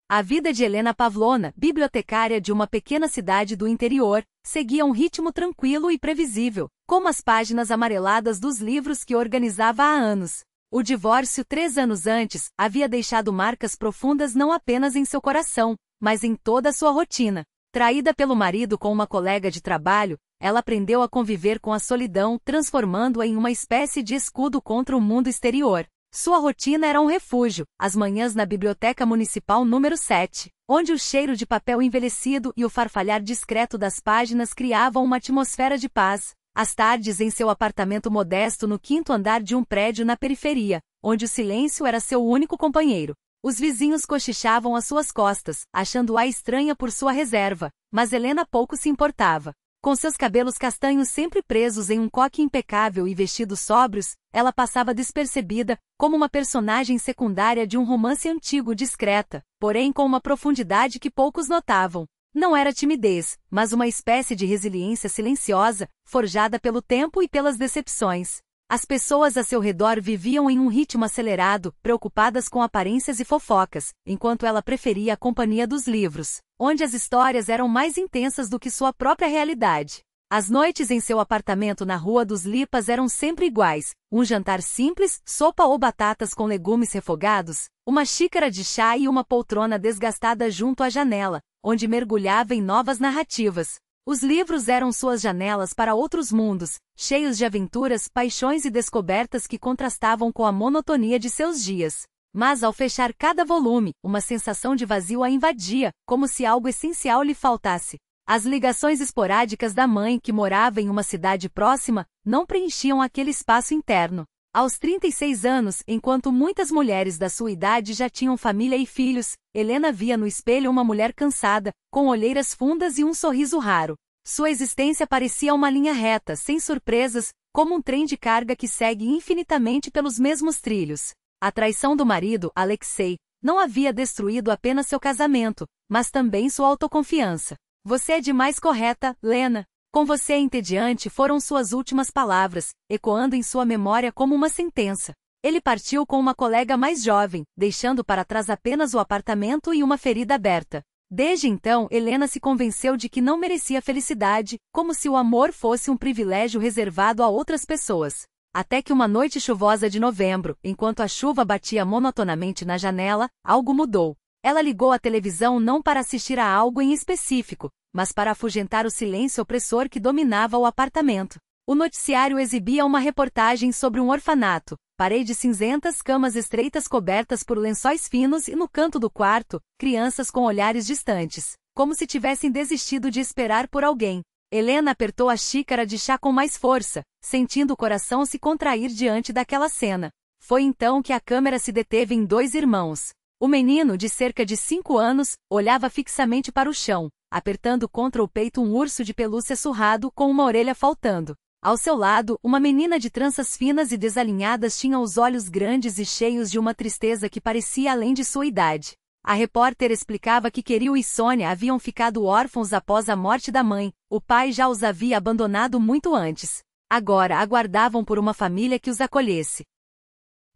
A vida de Helena Pavlovna, bibliotecária de uma pequena cidade do interior, seguia um ritmo tranquilo e previsível, como as páginas amareladas dos livros que organizava há anos. O divórcio 3 anos antes havia deixado marcas profundas não apenas em seu coração, mas em toda a sua rotina. Traída pelo marido com uma colega de trabalho, ela aprendeu a conviver com a solidão, transformando-a em uma espécie de escudo contra o mundo exterior. Sua rotina era um refúgio, as manhãs na Biblioteca Municipal número 7, onde o cheiro de papel envelhecido e o farfalhar discreto das páginas criavam uma atmosfera de paz. As tardes em seu apartamento modesto no 5º andar de um prédio na periferia, onde o silêncio era seu único companheiro. Os vizinhos cochichavam às suas costas, achando-a estranha por sua reserva, mas Helena pouco se importava. Com seus cabelos castanhos sempre presos em um coque impecável e vestidos sóbrios, ela passava despercebida, como uma personagem secundária de um romance antigo discreta, porém com uma profundidade que poucos notavam. Não era timidez, mas uma espécie de resiliência silenciosa, forjada pelo tempo e pelas decepções. As pessoas a seu redor viviam em um ritmo acelerado, preocupadas com aparências e fofocas, enquanto ela preferia a companhia dos livros, onde as histórias eram mais intensas do que sua própria realidade. As noites em seu apartamento na Rua dos Lipas eram sempre iguais, um jantar simples, sopa ou batatas com legumes refogados, uma xícara de chá e uma poltrona desgastada junto à janela, onde mergulhava em novas narrativas. Os livros eram suas janelas para outros mundos, cheios de aventuras, paixões e descobertas que contrastavam com a monotonia de seus dias. Mas ao fechar cada volume, uma sensação de vazio a invadia, como se algo essencial lhe faltasse. As ligações esporádicas da mãe, que morava em uma cidade próxima, não preenchiam aquele espaço interno. Aos 36 anos, enquanto muitas mulheres da sua idade já tinham família e filhos, Helena via no espelho uma mulher cansada, com olheiras fundas e um sorriso raro. Sua existência parecia uma linha reta, sem surpresas, como um trem de carga que segue infinitamente pelos mesmos trilhos. A traição do marido, Alexei, não havia destruído apenas seu casamento, mas também sua autoconfiança. "Você é demais correta, Lena. Com você entediante" foram suas últimas palavras, ecoando em sua memória como uma sentença. Ele partiu com uma colega mais jovem, deixando para trás apenas o apartamento e uma ferida aberta. Desde então, Helena se convenceu de que não merecia felicidade, como se o amor fosse um privilégio reservado a outras pessoas. Até que uma noite chuvosa de novembro, enquanto a chuva batia monotonamente na janela, algo mudou. Ela ligou a televisão não para assistir a algo em específico, mas para afugentar o silêncio opressor que dominava o apartamento. O noticiário exibia uma reportagem sobre um orfanato, paredes cinzentas, camas estreitas cobertas por lençóis finos e no canto do quarto, crianças com olhares distantes, como se tivessem desistido de esperar por alguém. Helena apertou a xícara de chá com mais força, sentindo o coração se contrair diante daquela cena. Foi então que a câmera se deteve em 2 irmãos. O menino, de cerca de 5 anos, olhava fixamente para o chão, apertando contra o peito um urso de pelúcia surrado com uma orelha faltando. Ao seu lado, uma menina de tranças finas e desalinhadas tinha os olhos grandes e cheios de uma tristeza que parecia além de sua idade. A repórter explicava que Kirill e Sônia haviam ficado órfãos após a morte da mãe, o pai já os havia abandonado muito antes. Agora aguardavam por uma família que os acolhesse.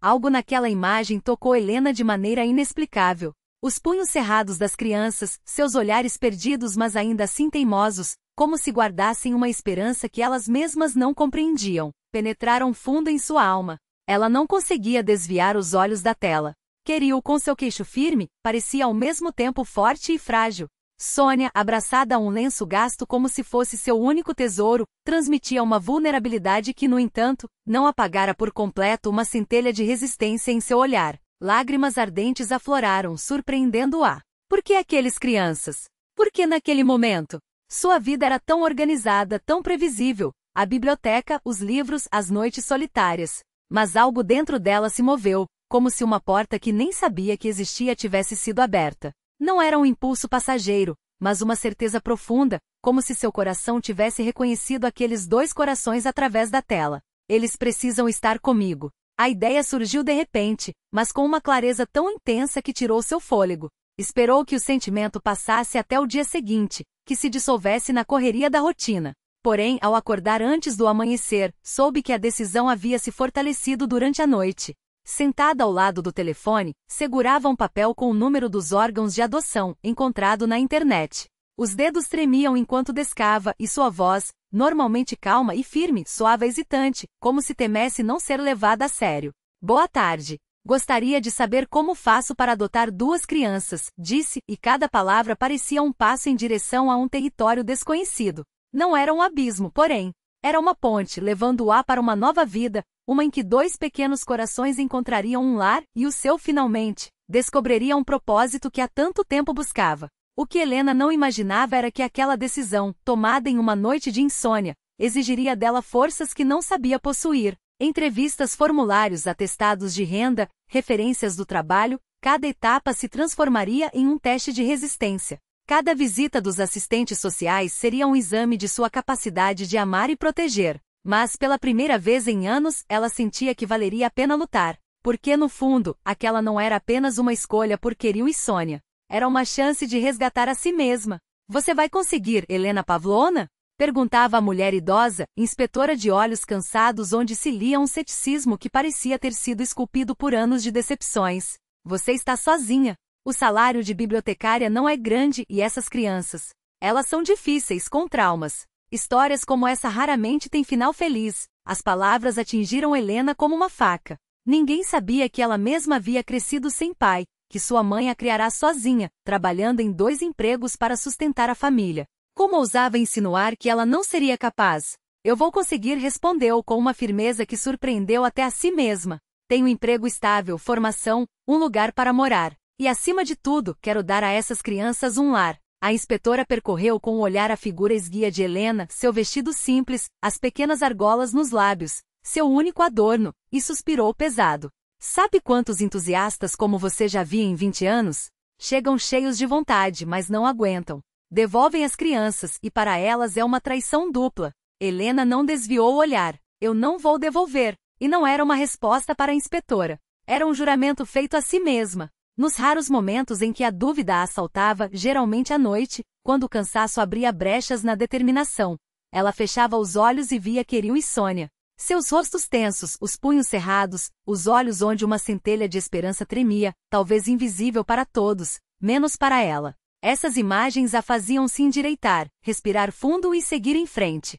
Algo naquela imagem tocou Helena de maneira inexplicável. Os punhos cerrados das crianças, seus olhares perdidos mas ainda assim teimosos, como se guardassem uma esperança que elas mesmas não compreendiam, penetraram fundo em sua alma. Ela não conseguia desviar os olhos da tela. Kirill, com seu queixo firme, parecia ao mesmo tempo forte e frágil. Sônia, abraçada a um lenço gasto como se fosse seu único tesouro, transmitia uma vulnerabilidade que, no entanto, não apagara por completo uma centelha de resistência em seu olhar. Lágrimas ardentes afloraram, surpreendendo-a. Por que aqueles crianças? Por que naquele momento? Sua vida era tão organizada, tão previsível. A biblioteca, os livros, as noites solitárias. Mas algo dentro dela se moveu, como se uma porta que nem sabia que existia tivesse sido aberta. Não era um impulso passageiro, mas uma certeza profunda, como se seu coração tivesse reconhecido aqueles 2 corações através da tela. Eles precisam estar comigo. A ideia surgiu de repente, mas com uma clareza tão intensa que tirou seu fôlego. Esperou que o sentimento passasse até o dia seguinte, que se dissolvesse na correria da rotina. Porém, ao acordar antes do amanhecer, soube que a decisão havia se fortalecido durante a noite. Sentada ao lado do telefone, segurava um papel com o número dos órgãos de adoção, encontrado na internet. Os dedos tremiam enquanto descava e sua voz, normalmente calma e firme, soava hesitante, como se temesse não ser levada a sério. Boa tarde. Gostaria de saber como faço para adotar 2 crianças, disse, e cada palavra parecia um passo em direção a um território desconhecido. Não era um abismo, porém. Era uma ponte levando-a para uma nova vida, uma em que 2 pequenos corações encontrariam um lar e o seu finalmente descobriria um propósito que há tanto tempo buscava. O que Helena não imaginava era que aquela decisão, tomada em uma noite de insônia, exigiria dela forças que não sabia possuir. Entrevistas, formulários, atestados de renda, referências do trabalho, cada etapa se transformaria em um teste de resistência. Cada visita dos assistentes sociais seria um exame de sua capacidade de amar e proteger. Mas, pela primeira vez em anos, ela sentia que valeria a pena lutar. Porque, no fundo, aquela não era apenas uma escolha por Kirill e Sônia. Era uma chance de resgatar a si mesma. Você vai conseguir, Helena Pavlovna? Perguntava a mulher idosa, inspetora de olhos cansados onde se lia um ceticismo que parecia ter sido esculpido por anos de decepções. Você está sozinha. O salário de bibliotecária não é grande e essas crianças. Elas são difíceis, com traumas. Histórias como essa raramente têm final feliz. As palavras atingiram Helena como uma faca. Ninguém sabia que ela mesma havia crescido sem pai, que sua mãe a criará sozinha, trabalhando em 2 empregos para sustentar a família. Como ousava insinuar que ela não seria capaz? Eu vou conseguir, respondeu com uma firmeza que surpreendeu até a si mesma. Tenho emprego estável, formação, um lugar para morar. E acima de tudo, quero dar a essas crianças um lar. A inspetora percorreu com o olhar a figura esguia de Helena, seu vestido simples, as pequenas argolas nos lábios, seu único adorno, e suspirou pesado. Sabe quantos entusiastas como você já vi em 20 anos? Chegam cheios de vontade, mas não aguentam. Devolvem as crianças, e para elas é uma traição dupla. Helena não desviou o olhar. Eu não vou devolver. E não era uma resposta para a inspetora. Era um juramento feito a si mesma. Nos raros momentos em que a dúvida a assaltava, geralmente à noite, quando o cansaço abria brechas na determinação, ela fechava os olhos e via Kirill e Sônia. Seus rostos tensos, os punhos cerrados, os olhos onde uma centelha de esperança tremia, talvez invisível para todos, menos para ela. Essas imagens a faziam se endireitar, respirar fundo e seguir em frente.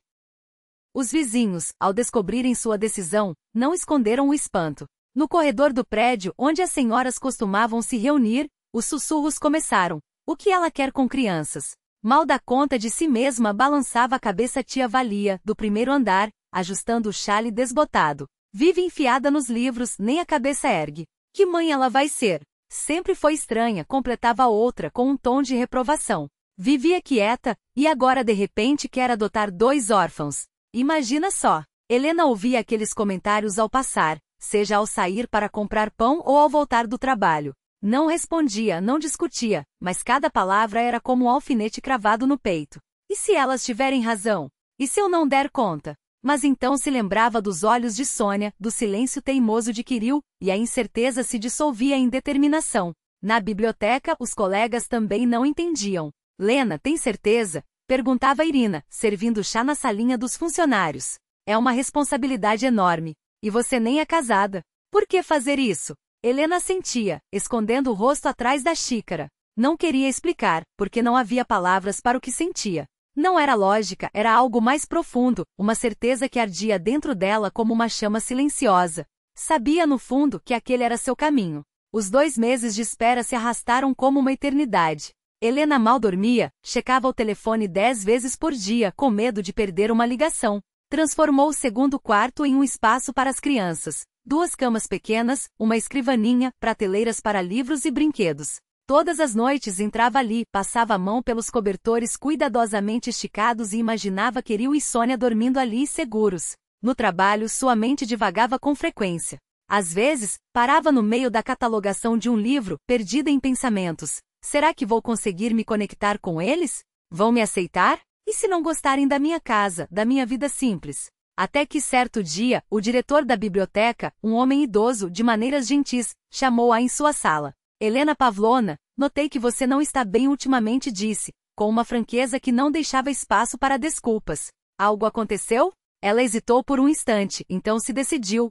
Os vizinhos, ao descobrirem sua decisão, não esconderam o espanto. No corredor do prédio onde as senhoras costumavam se reunir, os sussurros começaram. O que ela quer com crianças? Mal dá conta de si mesma, balançava a cabeça tia Valia, do primeiro andar, ajustando o chale desbotado. Vive enfiada nos livros, nem a cabeça ergue. Que mãe ela vai ser? Sempre foi estranha, completava a outra com um tom de reprovação. Vivia quieta, e agora de repente quer adotar 2 órfãos. Imagina só. Helena ouvia aqueles comentários ao passar, seja ao sair para comprar pão ou ao voltar do trabalho. Não respondia, não discutia, mas cada palavra era como um alfinete cravado no peito. E se elas tiverem razão? E se eu não der conta? Mas então se lembrava dos olhos de Sônia, do silêncio teimoso de Kirill, e a incerteza se dissolvia em determinação. Na biblioteca, os colegas também não entendiam. Lena, tem certeza? Perguntava Irina, servindo chá na salinha dos funcionários. É uma responsabilidade enorme. E você nem é casada. Por que fazer isso? Helena sentia, escondendo o rosto atrás da xícara. Não queria explicar, porque não havia palavras para o que sentia. Não era lógica, era algo mais profundo, uma certeza que ardia dentro dela como uma chama silenciosa. Sabia no fundo que aquele era seu caminho. Os 2 meses de espera se arrastaram como uma eternidade. Helena mal dormia, checava o telefone 10 vezes por dia, com medo de perder uma ligação. Transformou o segundo quarto em um espaço para as crianças. 2 camas pequenas, uma escrivaninha, prateleiras para livros e brinquedos. Todas as noites entrava ali, passava a mão pelos cobertores cuidadosamente esticados e imaginava Kirill e Sônia dormindo ali seguros. No trabalho, sua mente divagava com frequência. Às vezes, parava no meio da catalogação de um livro, perdida em pensamentos. Será que vou conseguir me conectar com eles? Vão me aceitar? E se não gostarem da minha casa, da minha vida simples? Até que certo dia, o diretor da biblioteca, um homem idoso, de maneiras gentis, chamou-a em sua sala. Helena Pavlovna, notei que você não está bem ultimamente, disse, com uma franqueza que não deixava espaço para desculpas. Algo aconteceu? Ela hesitou por um instante, então se decidiu.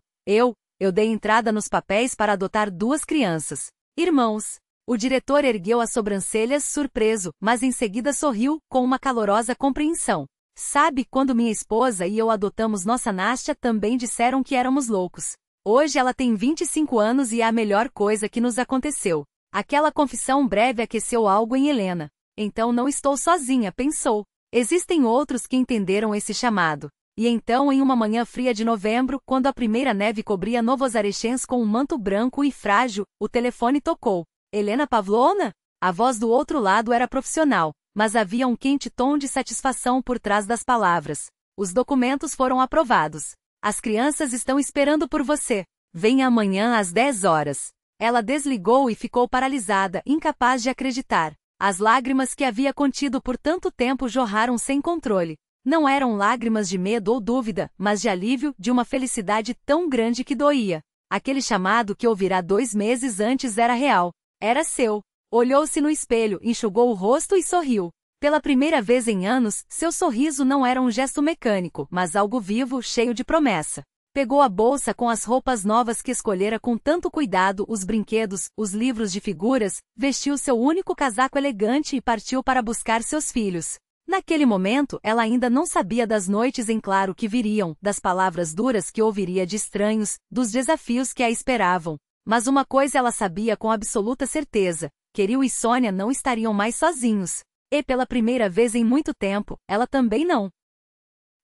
Eu dei entrada nos papéis para adotar 2 crianças. Irmãos. O diretor ergueu as sobrancelhas surpreso, mas em seguida sorriu, com uma calorosa compreensão. Sabe, quando minha esposa e eu adotamos nossa Nastya também disseram que éramos loucos. Hoje ela tem 25 anos e é a melhor coisa que nos aconteceu. Aquela confissão breve aqueceu algo em Helena. Então não estou sozinha, pensou. Existem outros que entenderam esse chamado. E então, em uma manhã fria de novembro, quando a primeira neve cobria Novozarechensk com um manto branco e frágil, o telefone tocou. Helena Pavlovna? A voz do outro lado era profissional, mas havia um quente tom de satisfação por trás das palavras. Os documentos foram aprovados. As crianças estão esperando por você. Venha amanhã às 10 horas. Ela desligou e ficou paralisada, incapaz de acreditar. As lágrimas que havia contido por tanto tempo jorraram sem controle. Não eram lágrimas de medo ou dúvida, mas de alívio, de uma felicidade tão grande que doía. Aquele chamado que ouvirá 2 meses antes era real. Era seu. Olhou-se no espelho, enxugou o rosto e sorriu. Pela primeira vez em anos, seu sorriso não era um gesto mecânico, mas algo vivo, cheio de promessa. Pegou a bolsa com as roupas novas que escolhera com tanto cuidado, os brinquedos, os livros de figuras, vestiu seu único casaco elegante e partiu para buscar seus filhos. Naquele momento, ela ainda não sabia das noites em claro que viriam, das palavras duras que ouviria de estranhos, dos desafios que a esperavam. Mas uma coisa ela sabia com absoluta certeza: Kirill e Sônia não estariam mais sozinhos. E pela primeira vez em muito tempo, ela também não.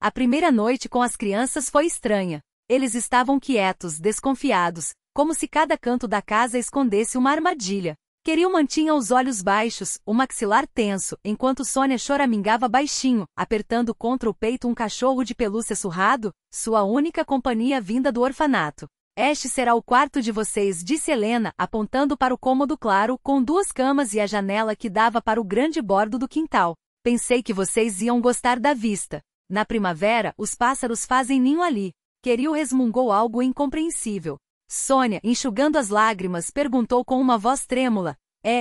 A primeira noite com as crianças foi estranha. Eles estavam quietos, desconfiados, como se cada canto da casa escondesse uma armadilha. Kirill mantinha os olhos baixos, o maxilar tenso, enquanto Sônia choramingava baixinho, apertando contra o peito um cachorro de pelúcia surrado, sua única companhia vinda do orfanato. Este será o quarto de vocês, disse Helena, apontando para o cômodo claro, com 2 camas e a janela que dava para o grande bordo do quintal. Pensei que vocês iam gostar da vista. Na primavera, os pássaros fazem ninho ali. Kirill resmungou algo incompreensível. Sônia, enxugando as lágrimas, perguntou com uma voz trêmula: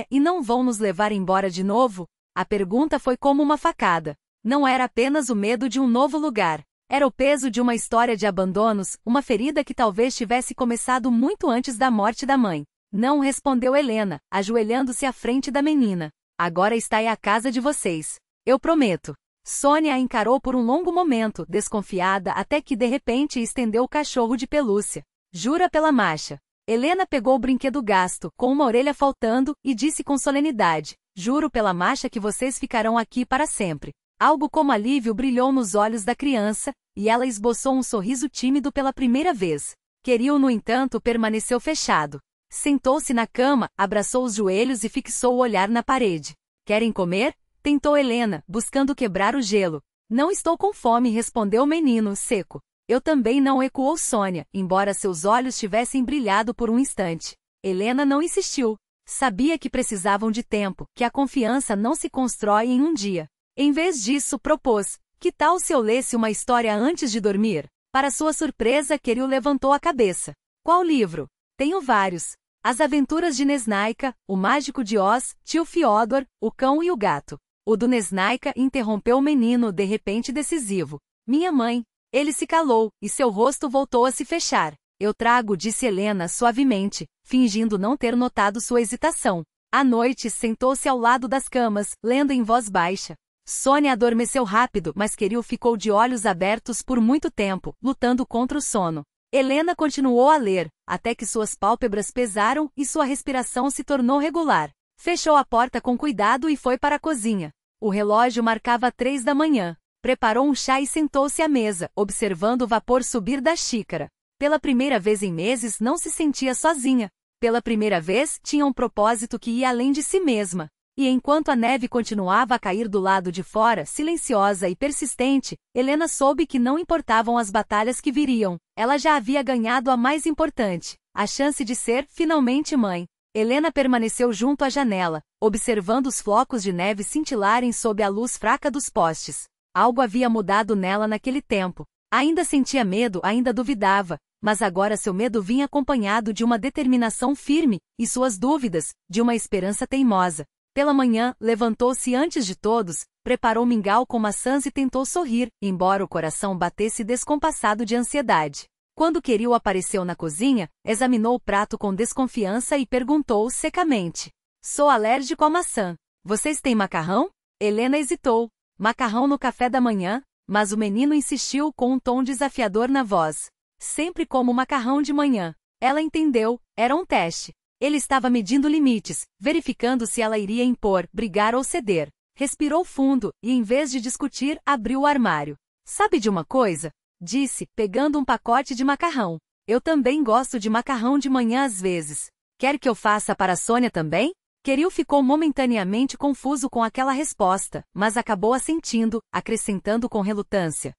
e não vão nos levar embora de novo? A pergunta foi como uma facada. Não era apenas o medo de um novo lugar. Era o peso de uma história de abandonos, uma ferida que talvez tivesse começado muito antes da morte da mãe. Não, respondeu Helena, ajoelhando-se à frente da menina. Agora está aí a casa de vocês. Eu prometo. Sônia a encarou por um longo momento, desconfiada, até que de repente estendeu o cachorro de pelúcia. Jura pela Masha. Helena pegou o brinquedo gasto, com uma orelha faltando, e disse com solenidade: juro pela Masha que vocês ficarão aqui para sempre. Algo como alívio brilhou nos olhos da criança, e ela esboçou um sorriso tímido pela primeira vez. Kirill, no entanto, permaneceu fechado. Sentou-se na cama, abraçou os joelhos e fixou o olhar na parede. Querem comer? Tentou Helena, buscando quebrar o gelo. Não estou com fome, respondeu o menino, seco. Eu também não, ecoou Sônia, embora seus olhos tivessem brilhado por um instante. Helena não insistiu. Sabia que precisavam de tempo, que a confiança não se constrói em um dia. Em vez disso, propôs: que tal se eu lesse uma história antes de dormir? Para sua surpresa, Kirill levantou a cabeça. Qual livro? Tenho vários. As Aventuras de Neznayka, O Mágico de Oz, Tio Fiodor, O Cão e o Gato. O do Neznayka, interrompeu o menino, de repente decisivo. Minha mãe. Ele se calou, e seu rosto voltou a se fechar. Eu trago, disse Helena suavemente, fingindo não ter notado sua hesitação. À noite, sentou-se ao lado das camas, lendo em voz baixa. Sônia adormeceu rápido, mas Kirill ficou de olhos abertos por muito tempo, lutando contra o sono. Helena continuou a ler, até que suas pálpebras pesaram e sua respiração se tornou regular. Fechou a porta com cuidado e foi para a cozinha. O relógio marcava 3 da manhã. Preparou um chá e sentou-se à mesa, observando o vapor subir da xícara. Pela primeira vez em meses não se sentia sozinha. Pela primeira vez tinha um propósito que ia além de si mesma. E enquanto a neve continuava a cair do lado de fora, silenciosa e persistente, Helena soube que não importavam as batalhas que viriam. Ela já havia ganhado a mais importante, a chance de ser, finalmente, mãe. Helena permaneceu junto à janela, observando os flocos de neve cintilarem sob a luz fraca dos postes. Algo havia mudado nela naquele tempo. Ainda sentia medo, ainda duvidava, mas agora seu medo vinha acompanhado de uma determinação firme, e suas dúvidas, de uma esperança teimosa. Pela manhã, levantou-se antes de todos, preparou mingau com maçãs e tentou sorrir, embora o coração batesse descompassado de ansiedade. Quando Queril apareceu na cozinha, examinou o prato com desconfiança e perguntou secamente: "Sou alérgico à maçã. Vocês têm macarrão?" Helena hesitou. Macarrão no café da manhã? Mas o menino insistiu com um tom desafiador na voz. "Sempre como macarrão de manhã." Ela entendeu, era um teste. Ele estava medindo limites, verificando se ela iria impor, brigar ou ceder. Respirou fundo, e em vez de discutir, abriu o armário. "Sabe de uma coisa?" disse, pegando um pacote de macarrão. "Eu também gosto de macarrão de manhã às vezes. Quer que eu faça para a Sônia também?" Queril ficou momentaneamente confuso com aquela resposta, mas acabou assentindo, acrescentando com relutância: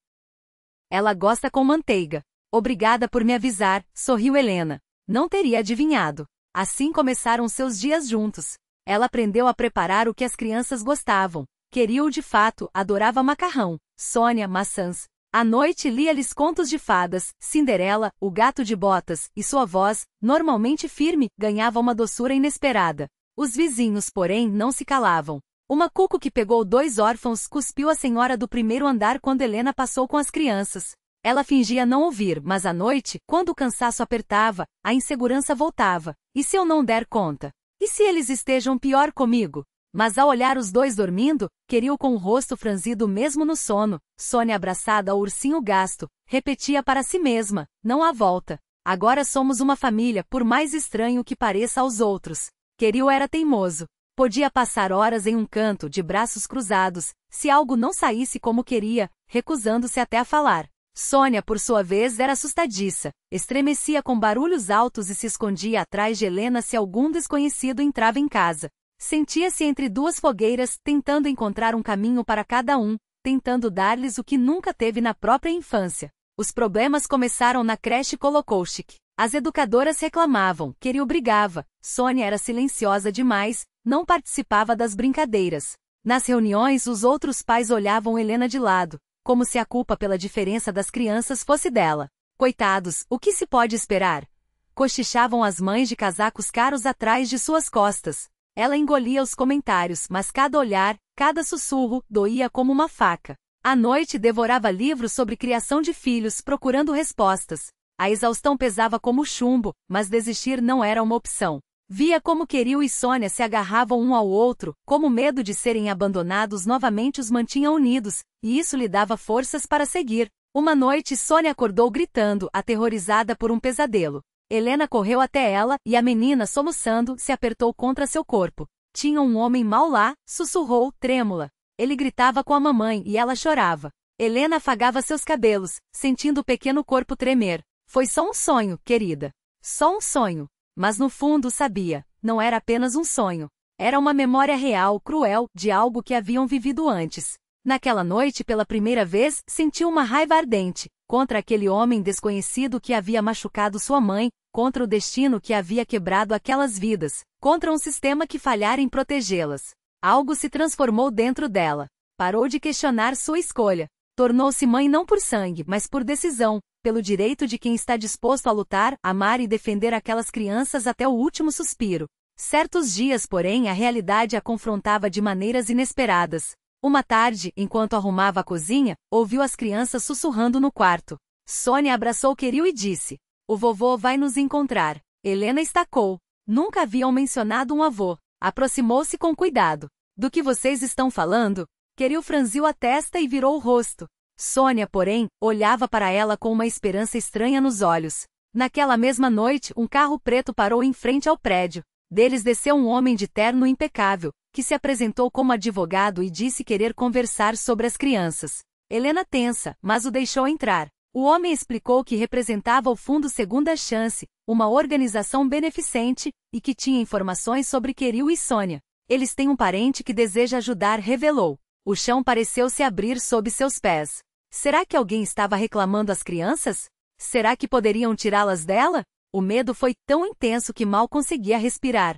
"Ela gosta com manteiga." "Obrigada por me avisar", sorriu Helena. Não teria adivinhado. Assim começaram seus dias juntos. Ela aprendeu a preparar o que as crianças gostavam. Queril, de fato, adorava macarrão. Sônia, maçãs. À noite lia-lhes contos de fadas, Cinderela, O Gato de Botas, e sua voz, normalmente firme, ganhava uma doçura inesperada. Os vizinhos, porém, não se calavam. Uma cuco que pegou 2 órfãos cuspiu a senhora do primeiro andar quando Helena passou com as crianças. Ela fingia não ouvir, mas à noite, quando o cansaço apertava, a insegurança voltava. "E se eu não der conta? E se eles estejam pior comigo?" Mas ao olhar os 2 dormindo, Queril com o rosto franzido mesmo no sono, Sônia abraçada ao ursinho gasto, repetia para si mesma: "Não há volta. Agora somos uma família, por mais estranho que pareça aos outros." Queril era teimoso. Podia passar horas em um canto, de braços cruzados, se algo não saísse como queria, recusando-se até a falar. Sônia, por sua vez, era assustadiça. Estremecia com barulhos altos e se escondia atrás de Helena se algum desconhecido entrava em casa. Sentia-se entre 2 fogueiras, tentando encontrar um caminho para cada um, tentando dar-lhes o que nunca teve na própria infância. Os problemas começaram na creche Kolokowczyk. As educadoras reclamavam, Queril brigava, Sônia era silenciosa demais, não participava das brincadeiras. Nas reuniões, os outros pais olhavam Helena de lado, como se a culpa pela diferença das crianças fosse dela. "Coitados, o que se pode esperar?" Cochichavam as mães de casacos caros atrás de suas costas. Ela engolia os comentários, mas cada olhar, cada sussurro, doía como uma faca. À noite devorava livros sobre criação de filhos, procurando respostas. A exaustão pesava como chumbo, mas desistir não era uma opção. Via como Queril e Sônia se agarravam um ao outro, como o medo de serem abandonados novamente os mantinha unidos, e isso lhe dava forças para seguir. Uma noite Sônia acordou gritando, aterrorizada por um pesadelo. Helena correu até ela, e a menina, soluçando, se apertou contra seu corpo. "Tinha um homem mau lá", sussurrou, trêmula. Ele gritava com a mamãe e ela chorava. Helena afagava seus cabelos, sentindo o pequeno corpo tremer. "Foi só um sonho, querida. Só um sonho." Mas no fundo sabia, não era apenas um sonho. Era uma memória real, cruel, de algo que haviam vivido antes. Naquela noite, pela primeira vez, sentiu uma raiva ardente, contra aquele homem desconhecido que havia machucado sua mãe, contra o destino que havia quebrado aquelas vidas, contra um sistema que falhara em protegê-las. Algo se transformou dentro dela. Parou de questionar sua escolha. Tornou-se mãe não por sangue, mas por decisão, pelo direito de quem está disposto a lutar, amar e defender aquelas crianças até o último suspiro. Certos dias, porém, a realidade a confrontava de maneiras inesperadas. Uma tarde, enquanto arrumava a cozinha, ouviu as crianças sussurrando no quarto. Sônia abraçou Queril e disse: "O vovô vai nos encontrar." Helena estacou. Nunca haviam mencionado um avô. Aproximou-se com cuidado. "Do que vocês estão falando?" Queril franziu a testa e virou o rosto. Sônia, porém, olhava para ela com uma esperança estranha nos olhos. Naquela mesma noite, um carro preto parou em frente ao prédio. Deles desceu um homem de terno impecável, que se apresentou como advogado e disse querer conversar sobre as crianças. Helena tensa, mas o deixou entrar. O homem explicou que representava o Fundo Segunda Chance, uma organização beneficente, e que tinha informações sobre Queril e Sônia. "Eles têm um parente que deseja ajudar", revelou. O chão pareceu se abrir sob seus pés. Será que alguém estava reclamando as crianças? Será que poderiam tirá-las dela? O medo foi tão intenso que mal conseguia respirar.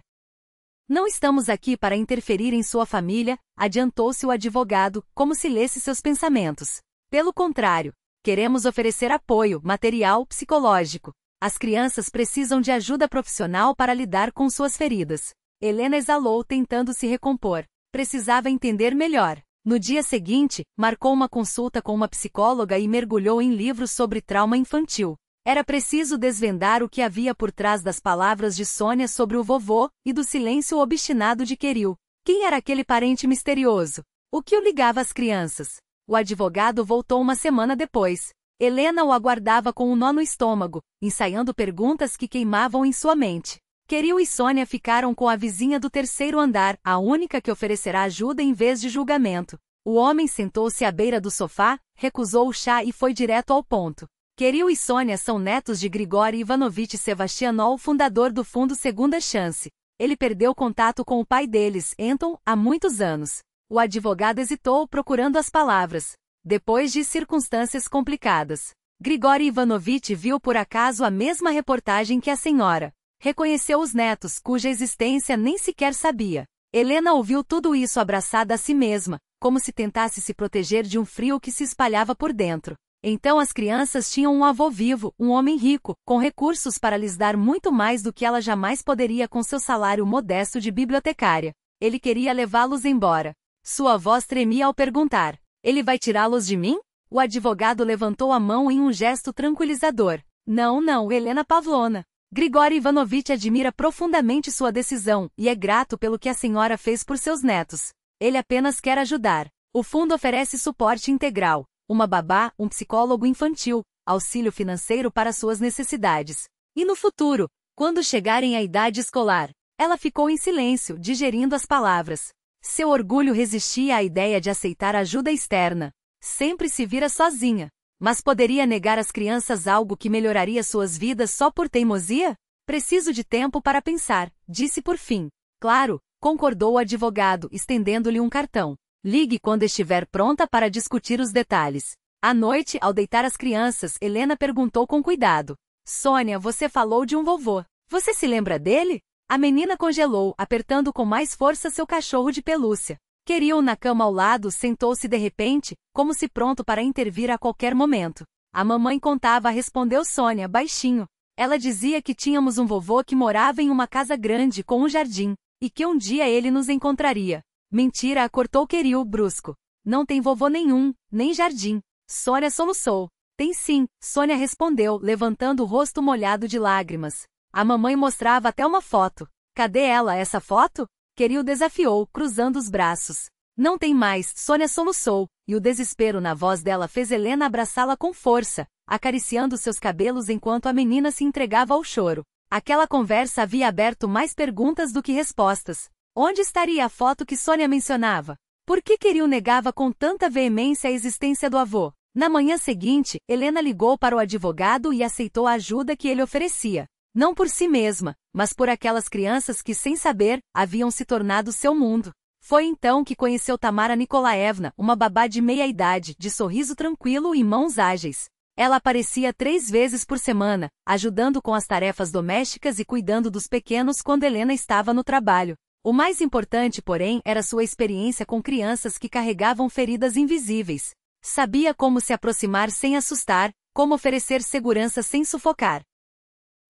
"Não estamos aqui para interferir em sua família", adiantou-se o advogado, como se lesse seus pensamentos. "Pelo contrário, queremos oferecer apoio material, psicológico. As crianças precisam de ajuda profissional para lidar com suas feridas." Helena exalou, tentando se recompor. Precisava entender melhor. No dia seguinte, marcou uma consulta com uma psicóloga e mergulhou em livros sobre trauma infantil. Era preciso desvendar o que havia por trás das palavras de Sônia sobre o vovô, e do silêncio obstinado de Queril. Quem era aquele parente misterioso? O que o ligava às crianças? O advogado voltou uma semana depois. Helena o aguardava com um nó no estômago, ensaiando perguntas que queimavam em sua mente. Queril e Sônia ficaram com a vizinha do terceiro andar, a única que oferecerá ajuda em vez de julgamento. O homem sentou-se à beira do sofá, recusou o chá e foi direto ao ponto. Queril e Sônia são netos de Grigori Ivanovich Sevastianov, fundador do Fundo Segunda Chance. Ele perdeu contato com o pai deles, Anton, há muitos anos. O advogado hesitou, procurando as palavras. Depois de circunstâncias complicadas. Grigori Ivanovich viu por acaso a mesma reportagem que a senhora. Reconheceu os netos, cuja existência nem sequer sabia. Helena ouviu tudo isso abraçada a si mesma, como se tentasse se proteger de um frio que se espalhava por dentro. Então as crianças tinham um avô vivo, um homem rico, com recursos para lhes dar muito mais do que ela jamais poderia com seu salário modesto de bibliotecária. Ele queria levá-los embora. Sua voz tremia ao perguntar: ele vai tirá-los de mim? O advogado levantou a mão em um gesto tranquilizador. Não, Helena Pavlovna. Grigori Ivanovich admira profundamente sua decisão, e é grato pelo que a senhora fez por seus netos. Ele apenas quer ajudar. O fundo oferece suporte integral. Uma babá, um psicólogo infantil, auxílio financeiro para suas necessidades. E no futuro, quando chegarem à idade escolar? Ela ficou em silêncio, digerindo as palavras. Seu orgulho resistia à ideia de aceitar ajuda externa. Sempre se vira sozinha. Mas poderia negar às crianças algo que melhoraria suas vidas só por teimosia? Preciso de tempo para pensar, disse por fim. Claro, concordou o advogado, estendendo-lhe um cartão. Ligue quando estiver pronta para discutir os detalhes. À noite, ao deitar as crianças, Helena perguntou com cuidado. Sônia, você falou de um vovô. Você se lembra dele? A menina congelou, apertando com mais força seu cachorro de pelúcia. Queril, na cama ao lado, sentou-se de repente, como se pronto para intervir a qualquer momento. A mamãe contava, respondeu Sônia, baixinho. Ela dizia que tínhamos um vovô que morava em uma casa grande com um jardim, e que um dia ele nos encontraria. Mentira, cortou Queril, brusco. Não tem vovô nenhum, nem jardim. Sônia soluçou. Tem sim, Sônia respondeu, levantando o rosto molhado de lágrimas. A mamãe mostrava até uma foto. Cadê ela, essa foto? Queril desafiou, cruzando os braços. Não tem mais, Sônia soluçou, e o desespero na voz dela fez Helena abraçá-la com força, acariciando seus cabelos enquanto a menina se entregava ao choro. Aquela conversa havia aberto mais perguntas do que respostas. Onde estaria a foto que Sônia mencionava? Por que Queril negava com tanta veemência a existência do avô? Na manhã seguinte, Helena ligou para o advogado e aceitou a ajuda que ele oferecia. Não por si mesma, mas por aquelas crianças que, sem saber, haviam se tornado seu mundo. Foi então que conheceu Tamara Nikolaevna, uma babá de meia-idade, de sorriso tranquilo e mãos ágeis. Ela aparecia 3 vezes por semana, ajudando com as tarefas domésticas e cuidando dos pequenos quando Helena estava no trabalho. O mais importante, porém, era sua experiência com crianças que carregavam feridas invisíveis. Sabia como se aproximar sem assustar, como oferecer segurança sem sufocar.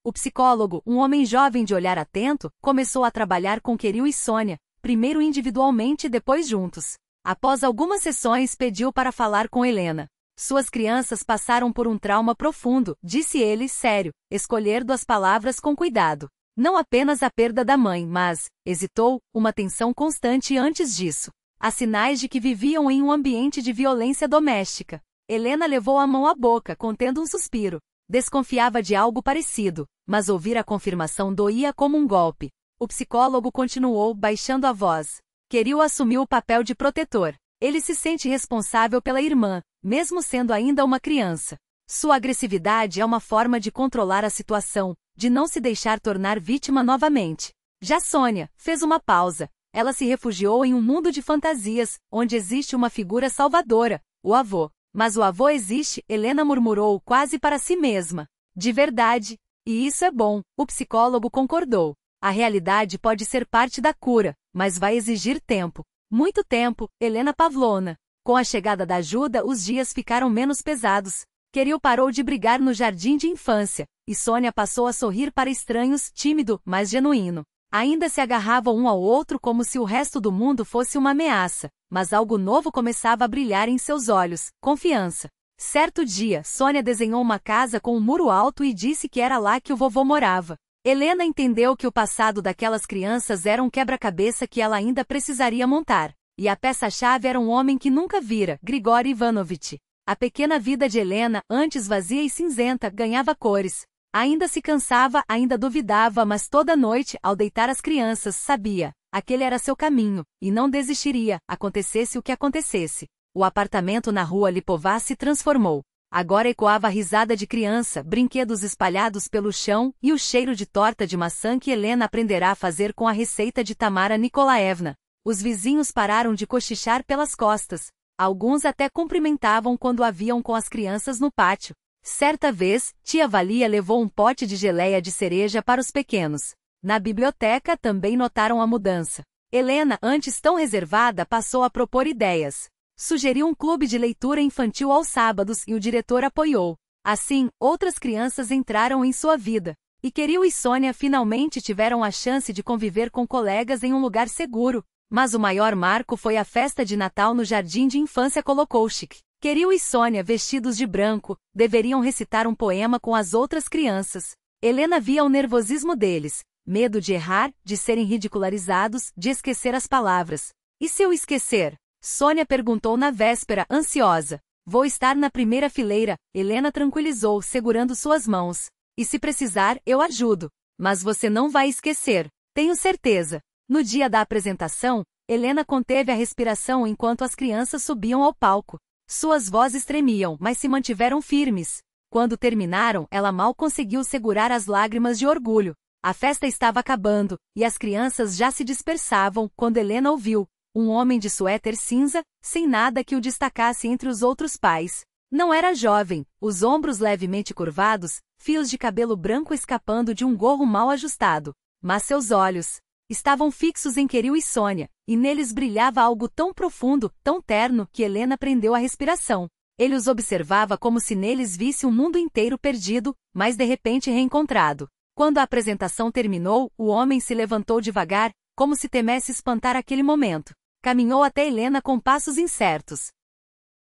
O psicólogo, um homem jovem de olhar atento, começou a trabalhar com Queril e Sônia, primeiro individualmente e depois juntos. Após algumas sessões, pediu para falar com Helena. Suas crianças passaram por um trauma profundo, disse ele, sério, escolhendo as palavras com cuidado. Não apenas a perda da mãe, mas, hesitou, uma tensão constante antes disso. Há sinais de que viviam em um ambiente de violência doméstica. Helena levou a mão à boca, contendo um suspiro. Desconfiava de algo parecido, mas ouvir a confirmação doía como um golpe. O psicólogo continuou, baixando a voz. Queril assumiu o papel de protetor. Ele se sente responsável pela irmã, mesmo sendo ainda uma criança. Sua agressividade é uma forma de controlar a situação, de não se deixar tornar vítima novamente. Já Sônia fez uma pausa. Ela se refugiou em um mundo de fantasias, onde existe uma figura salvadora, o avô. Mas o avô existe, Helena murmurou quase para si mesma. De verdade. E isso é bom, o psicólogo concordou. A realidade pode ser parte da cura, mas vai exigir tempo. Muito tempo, Helena Pavlovna. Com a chegada da ajuda, os dias ficaram menos pesados. Queril parou de brigar no jardim de infância, e Sônia passou a sorrir para estranhos, tímido, mas genuíno. Ainda se agarravam um ao outro como se o resto do mundo fosse uma ameaça, mas algo novo começava a brilhar em seus olhos, confiança. Certo dia, Sônia desenhou uma casa com um muro alto e disse que era lá que o vovô morava. Helena entendeu que o passado daquelas crianças era um quebra-cabeça que ela ainda precisaria montar. E a peça-chave era um homem que nunca vira, Grigori Ivanovich. A pequena vida de Helena, antes vazia e cinzenta, ganhava cores. Ainda se cansava, ainda duvidava, mas toda noite, ao deitar as crianças, sabia. Aquele era seu caminho, e não desistiria, acontecesse o que acontecesse. O apartamento na rua Lipová se transformou. Agora ecoava a risada de criança, brinquedos espalhados pelo chão e o cheiro de torta de maçã que Helena aprenderá a fazer com a receita de Tamara Nikolaevna. Os vizinhos pararam de cochichar pelas costas. Alguns até cumprimentavam quando a viam com as crianças no pátio. Certa vez, tia Valia levou um pote de geleia de cereja para os pequenos. Na biblioteca também notaram a mudança. Helena, antes tão reservada, passou a propor ideias. Sugeriu um clube de leitura infantil aos sábados e o diretor apoiou. Assim, outras crianças entraram em sua vida. E Kirill e Sônia finalmente tiveram a chance de conviver com colegas em um lugar seguro. Mas o maior marco foi a festa de Natal no Jardim de Infância Kolokouchik. Kirill e Sônia, vestidos de branco, deveriam recitar um poema com as outras crianças. Helena via o nervosismo deles, medo de errar, de serem ridicularizados, de esquecer as palavras. E se eu esquecer? Sônia perguntou na véspera, ansiosa. Vou estar na primeira fileira, Helena tranquilizou, segurando suas mãos. E se precisar, eu ajudo. Mas você não vai esquecer. Tenho certeza. No dia da apresentação, Helena conteve a respiração enquanto as crianças subiam ao palco. Suas vozes tremiam, mas se mantiveram firmes. Quando terminaram, ela mal conseguiu segurar as lágrimas de orgulho. A festa estava acabando, e as crianças já se dispersavam quando Helena ouviu. Um homem de suéter cinza, sem nada que o destacasse entre os outros pais. Não era jovem, os ombros levemente curvados, fios de cabelo branco escapando de um gorro mal ajustado. Mas seus olhos estavam fixos em Kirill e Sônia, e neles brilhava algo tão profundo, tão terno, que Helena prendeu a respiração. Ele os observava como se neles visse um mundo inteiro perdido, mas de repente reencontrado. Quando a apresentação terminou, o homem se levantou devagar, como se temesse espantar aquele momento. Caminhou até Helena com passos incertos.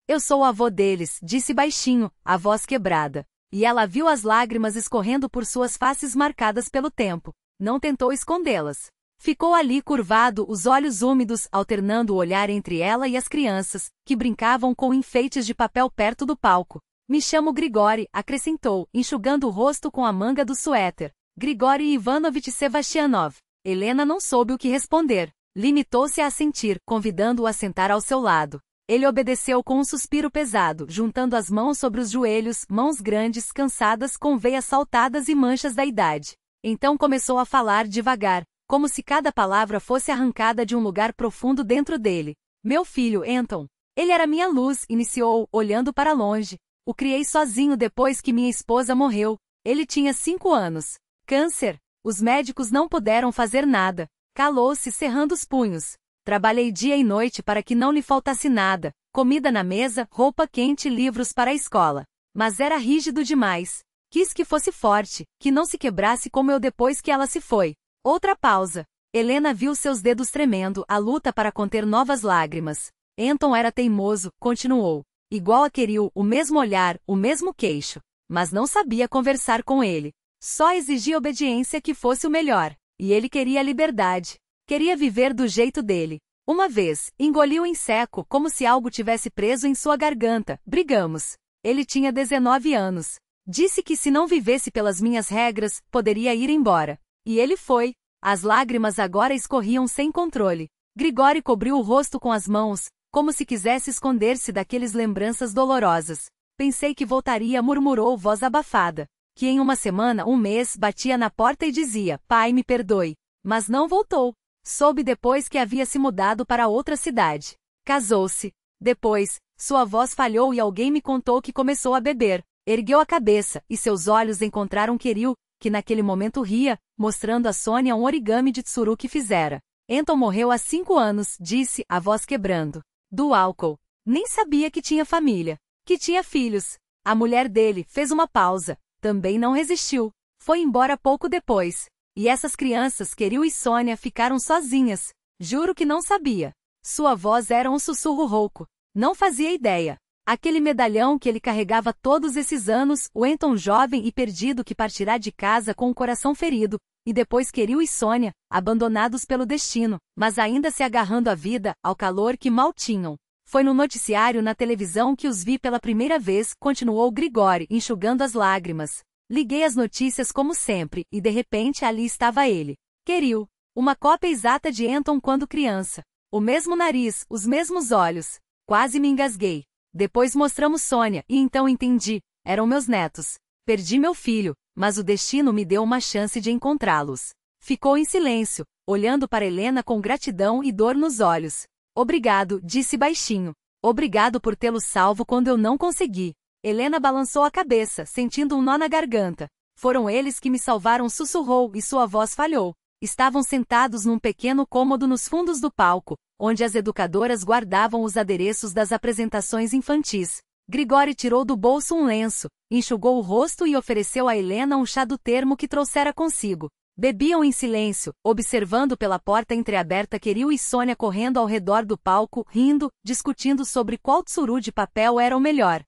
Eu sou o avô deles, disse baixinho, a voz quebrada. E ela viu as lágrimas escorrendo por suas faces marcadas pelo tempo. Não tentou escondê-las. Ficou ali curvado, os olhos úmidos, alternando o olhar entre ela e as crianças, que brincavam com enfeites de papel perto do palco. Me chamo Grigori, acrescentou, enxugando o rosto com a manga do suéter. Grigori Ivanovich Sevastianov. Helena não soube o que responder. Limitou-se a assentir, convidando-o a sentar ao seu lado. Ele obedeceu com um suspiro pesado, juntando as mãos sobre os joelhos, mãos grandes, cansadas, com veias saltadas e manchas da idade. Então começou a falar devagar, como se cada palavra fosse arrancada de um lugar profundo dentro dele. Meu filho, Anton. Ele era minha luz, iniciou, olhando para longe. O criei sozinho depois que minha esposa morreu. Ele tinha 5 anos. Câncer. Os médicos não puderam fazer nada. Calou-se, cerrando os punhos. Trabalhei dia e noite para que não lhe faltasse nada. Comida na mesa, roupa quente e livros para a escola. Mas era rígido demais. Quis que fosse forte, que não se quebrasse como eu depois que ela se foi. Outra pausa. Helena viu seus dedos tremendo, a luta para conter novas lágrimas. Anton era teimoso, continuou. Igual a Kirill, o mesmo olhar, o mesmo queixo. Mas não sabia conversar com ele. Só exigia obediência que fosse o melhor. E ele queria a liberdade. Queria viver do jeito dele. Uma vez, engoliu em seco, como se algo tivesse preso em sua garganta. Brigamos. Ele tinha 19 anos. Disse que se não vivesse pelas minhas regras, poderia ir embora. E ele foi. As lágrimas agora escorriam sem controle. Grigori cobriu o rosto com as mãos, como se quisesse esconder-se daqueelas lembranças dolorosas. Pensei que voltaria, murmurou, voz abafada. Que em uma semana, um mês, batia na porta e dizia, pai, me perdoe. Mas não voltou. Soube depois que havia se mudado para outra cidade. Casou-se. Depois, sua voz falhou e alguém me contou que começou a beber. Ergueu a cabeça, e seus olhos encontraram Kirill, que naquele momento ria, mostrando a Sônia um origami de tsuru que fizera. Anton morreu há 5 anos, disse, a voz quebrando. Do álcool. Nem sabia que tinha família. Que tinha filhos. A mulher dele fez uma pausa. Também não resistiu. Foi embora pouco depois. E essas crianças, Kirill e Sônia, ficaram sozinhas. Juro que não sabia. Sua voz era um sussurro rouco. Não fazia ideia. Aquele medalhão que ele carregava todos esses anos, o Anton jovem e perdido que partirá de casa com o coração ferido, e depois Queril e Sônia, abandonados pelo destino, mas ainda se agarrando à vida, ao calor que mal tinham. Foi no noticiário na televisão que os vi pela primeira vez, continuou Grigori, enxugando as lágrimas. Liguei as notícias como sempre, e de repente ali estava ele. Queril. Uma cópia exata de Anton quando criança. O mesmo nariz, os mesmos olhos. Quase me engasguei. Depois mostramos Sônia, e então entendi. Eram meus netos. Perdi meu filho, mas o destino me deu uma chance de encontrá-los. Ficou em silêncio, olhando para Helena com gratidão e dor nos olhos. Obrigado, disse baixinho. Obrigado por tê-los salvo quando eu não consegui. Helena balançou a cabeça, sentindo um nó na garganta. Foram eles que me salvaram, sussurrou, e sua voz falhou. Estavam sentados num pequeno cômodo nos fundos do palco, onde as educadoras guardavam os adereços das apresentações infantis. Grigori tirou do bolso um lenço, enxugou o rosto e ofereceu a Helena um chá do termo que trouxera consigo. Bebiam em silêncio, observando pela porta entreaberta Queril e Sônia correndo ao redor do palco, rindo, discutindo sobre qual tsuru de papel era o melhor.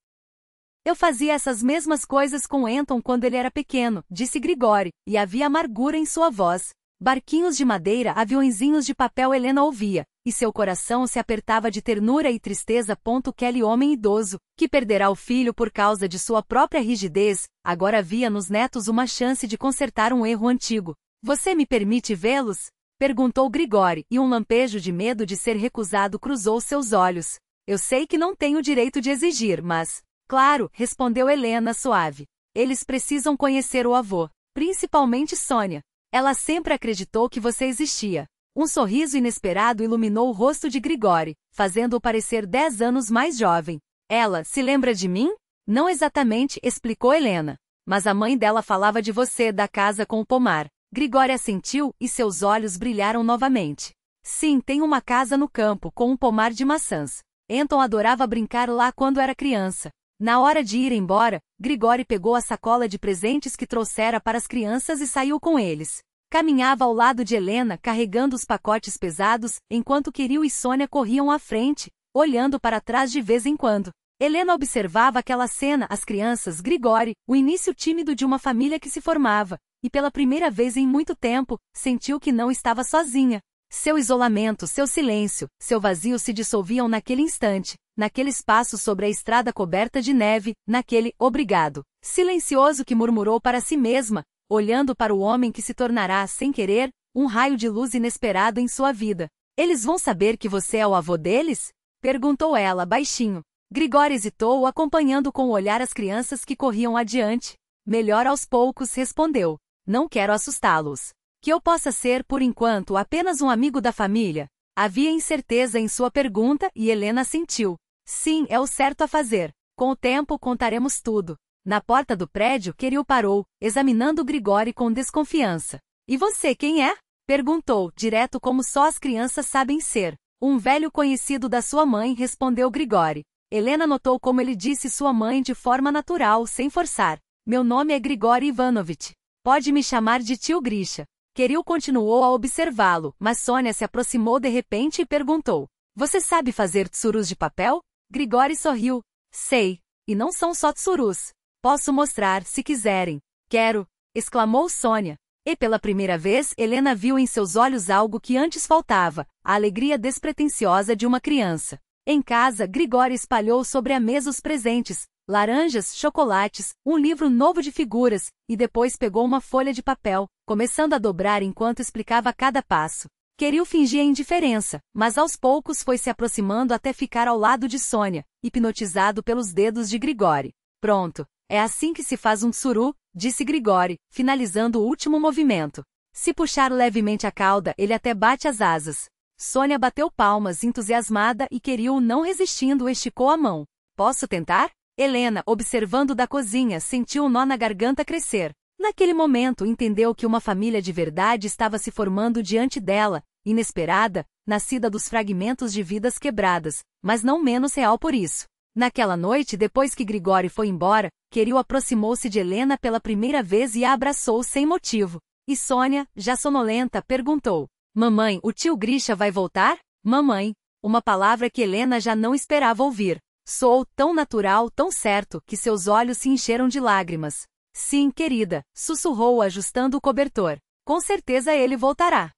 Eu fazia essas mesmas coisas com Anton quando ele era pequeno, disse Grigori, e havia amargura em sua voz. Barquinhos de madeira, aviõezinhos de papel, Helena ouvia, e seu coração se apertava de ternura e tristeza. Aquele homem idoso, que perderá o filho por causa de sua própria rigidez, agora via nos netos uma chance de consertar um erro antigo. Você me permite vê-los? Perguntou Grigori, e um lampejo de medo de ser recusado cruzou seus olhos. Eu sei que não tenho o direito de exigir, mas... Claro, respondeu Helena suave. Eles precisam conhecer o avô, principalmente Sônia. Ela sempre acreditou que você existia. Um sorriso inesperado iluminou o rosto de Grigori, fazendo-o parecer 10 anos mais jovem. Ela se lembra de mim? Não exatamente, explicou Helena. Mas a mãe dela falava de você, da casa com o pomar. Grigori assentiu, e seus olhos brilharam novamente. Sim, tem uma casa no campo, com um pomar de maçãs. Anton adorava brincar lá quando era criança. Na hora de ir embora, Grigori pegou a sacola de presentes que trouxera para as crianças e saiu com eles. Caminhava ao lado de Helena carregando os pacotes pesados, enquanto Queril e Sônia corriam à frente, olhando para trás de vez em quando. Helena observava aquela cena, as crianças, Grigori, o início tímido de uma família que se formava, e pela primeira vez em muito tempo, sentiu que não estava sozinha. Seu isolamento, seu silêncio, seu vazio se dissolviam naquele instante, naquele espaço sobre a estrada coberta de neve, naquele obrigado silencioso que murmurou para si mesma, olhando para o homem que se tornará, sem querer, um raio de luz inesperado em sua vida. Eles vão saber que você é o avô deles? Perguntou ela baixinho. Grigori hesitou, acompanhando com o olhar as crianças que corriam adiante. Melhor aos poucos, respondeu. Não quero assustá-los. Que eu possa ser, por enquanto, apenas um amigo da família? Havia incerteza em sua pergunta e Helena sentiu. Sim, é o certo a fazer. Com o tempo contaremos tudo. Na porta do prédio, Queril parou, examinando Grigori com desconfiança. E você quem é? Perguntou, direto como só as crianças sabem ser. Um velho conhecido da sua mãe, respondeu Grigori. Helena notou como ele disse sua mãe de forma natural, sem forçar. Meu nome é Grigori Ivanovich. Pode me chamar de tio Grisha. Queril continuou a observá-lo, mas Sônia se aproximou de repente e perguntou. Você sabe fazer tsurus de papel? Grigori sorriu. Sei. E não são só tsurus. Posso mostrar, se quiserem. Quero! Exclamou Sônia. E pela primeira vez, Helena viu em seus olhos algo que antes faltava, a alegria despretensiosa de uma criança. Em casa, Grigori espalhou sobre a mesa os presentes, laranjas, chocolates, um livro novo de figuras, e depois pegou uma folha de papel, começando a dobrar enquanto explicava cada passo. Queril fingia indiferença, mas aos poucos foi se aproximando até ficar ao lado de Sônia, hipnotizado pelos dedos de Grigori. Pronto, é assim que se faz um tsuru, disse Grigori, finalizando o último movimento. Se puxar levemente a cauda, ele até bate as asas. Sônia bateu palmas entusiasmada e Queril, não resistindo, esticou a mão. Posso tentar? Helena, observando da cozinha, sentiu um nó na garganta crescer. Naquele momento entendeu que uma família de verdade estava se formando diante dela, inesperada, nascida dos fragmentos de vidas quebradas, mas não menos real por isso. Naquela noite, depois que Grigori foi embora, Queril aproximou-se de Helena pela primeira vez e a abraçou sem motivo. E Sônia, já sonolenta, perguntou. Mamãe, o tio Grisha vai voltar? Mamãe. Uma palavra que Helena já não esperava ouvir. Soou tão natural, tão certo, que seus olhos se encheram de lágrimas. Sim, querida, sussurrou ajustando o cobertor. Com certeza ele voltará.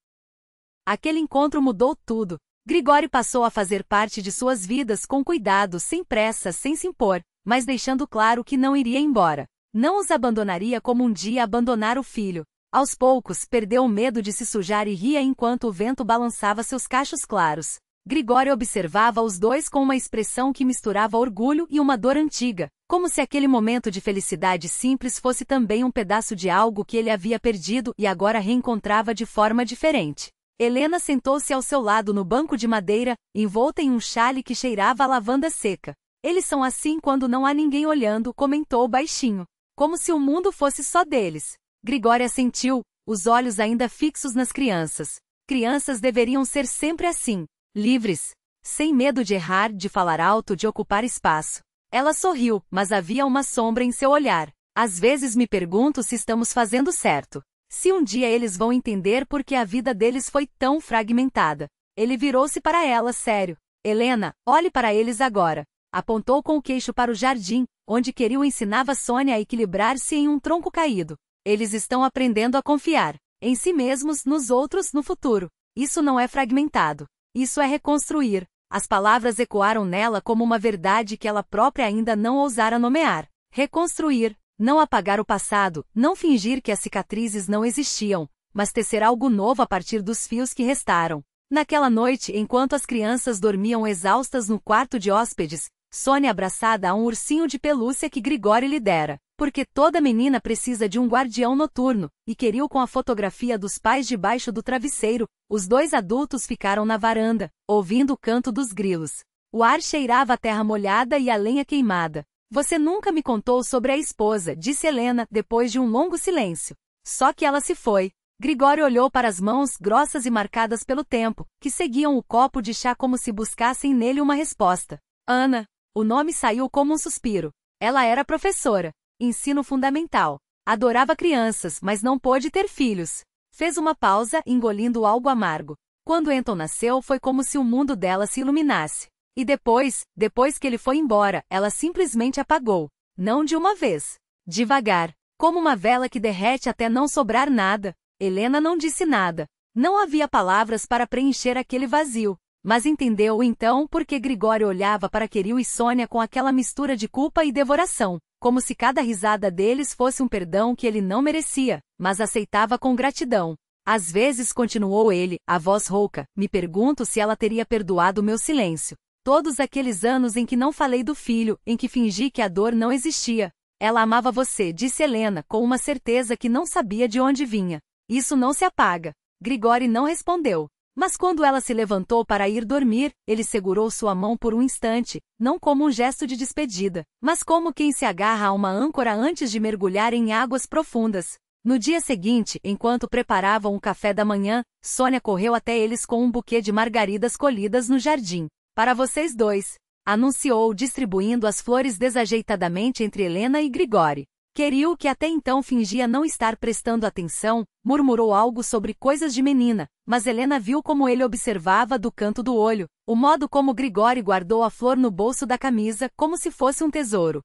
Aquele encontro mudou tudo. Grigori passou a fazer parte de suas vidas com cuidado, sem pressa, sem se impor, mas deixando claro que não iria embora. Não os abandonaria como um dia abandonara o filho. Aos poucos, perdeu o medo de se sujar e ria enquanto o vento balançava seus cachos claros. Grigori observava os dois com uma expressão que misturava orgulho e uma dor antiga, como se aquele momento de felicidade simples fosse também um pedaço de algo que ele havia perdido e agora reencontrava de forma diferente. Helena sentou-se ao seu lado no banco de madeira, envolta em um xale que cheirava a lavanda seca. Eles são assim quando não há ninguém olhando, comentou baixinho. Como se o mundo fosse só deles. Grigori assentiu, os olhos ainda fixos nas crianças. Crianças deveriam ser sempre assim, livres, sem medo de errar, de falar alto, de ocupar espaço. Ela sorriu, mas havia uma sombra em seu olhar. Às vezes me pergunto se estamos fazendo certo. Se um dia eles vão entender por que a vida deles foi tão fragmentada. Ele virou-se para ela, sério. Helena, olhe para eles agora. Apontou com o queixo para o jardim, onde Queril ensinava Sônia a equilibrar-se em um tronco caído. Eles estão aprendendo a confiar em si mesmos, nos outros, no futuro. Isso não é fragmentado. Isso é reconstruir. As palavras ecoaram nela como uma verdade que ela própria ainda não ousara nomear. Reconstruir. Não apagar o passado, não fingir que as cicatrizes não existiam, mas tecer algo novo a partir dos fios que restaram. Naquela noite, enquanto as crianças dormiam exaustas no quarto de hóspedes, Sônia abraçada a um ursinho de pelúcia que Grigori lhe dera, porque toda menina precisa de um guardião noturno, e Queril com a fotografia dos pais debaixo do travesseiro, os dois adultos ficaram na varanda, ouvindo o canto dos grilos. O ar cheirava a terra molhada e a lenha queimada. Você nunca me contou sobre a esposa, disse Helena, depois de um longo silêncio. Só que ela se foi. Grigori olhou para as mãos grossas e marcadas pelo tempo, que seguiam o copo de chá como se buscassem nele uma resposta. Ana. O nome saiu como um suspiro. Ela era professora. Ensino fundamental. Adorava crianças, mas não pôde ter filhos. Fez uma pausa, engolindo algo amargo. Quando Anton nasceu, foi como se o mundo dela se iluminasse. E depois que ele foi embora, ela simplesmente apagou. Não de uma vez. Devagar. Como uma vela que derrete até não sobrar nada. Helena não disse nada. Não havia palavras para preencher aquele vazio. Mas entendeu então porque Grigori olhava para Queril e Sônia com aquela mistura de culpa e devoração. Como se cada risada deles fosse um perdão que ele não merecia, mas aceitava com gratidão. Às vezes, continuou ele, a voz rouca, me pergunto se ela teria perdoado meu silêncio. Todos aqueles anos em que não falei do filho, em que fingi que a dor não existia. Ela amava você, disse Helena, com uma certeza que não sabia de onde vinha. Isso não se apaga. Grigori não respondeu. Mas quando ela se levantou para ir dormir, ele segurou sua mão por um instante, não como um gesto de despedida, mas como quem se agarra a uma âncora antes de mergulhar em águas profundas. No dia seguinte, enquanto preparavam o café da manhã, Sônia correu até eles com um buquê de margaridas colhidas no jardim. Para vocês dois, anunciou, distribuindo as flores desajeitadamente entre Helena e Grigori. Queril, que até então fingia não estar prestando atenção, murmurou algo sobre coisas de menina, mas Helena viu como ele observava do canto do olho, o modo como Grigori guardou a flor no bolso da camisa, como se fosse um tesouro.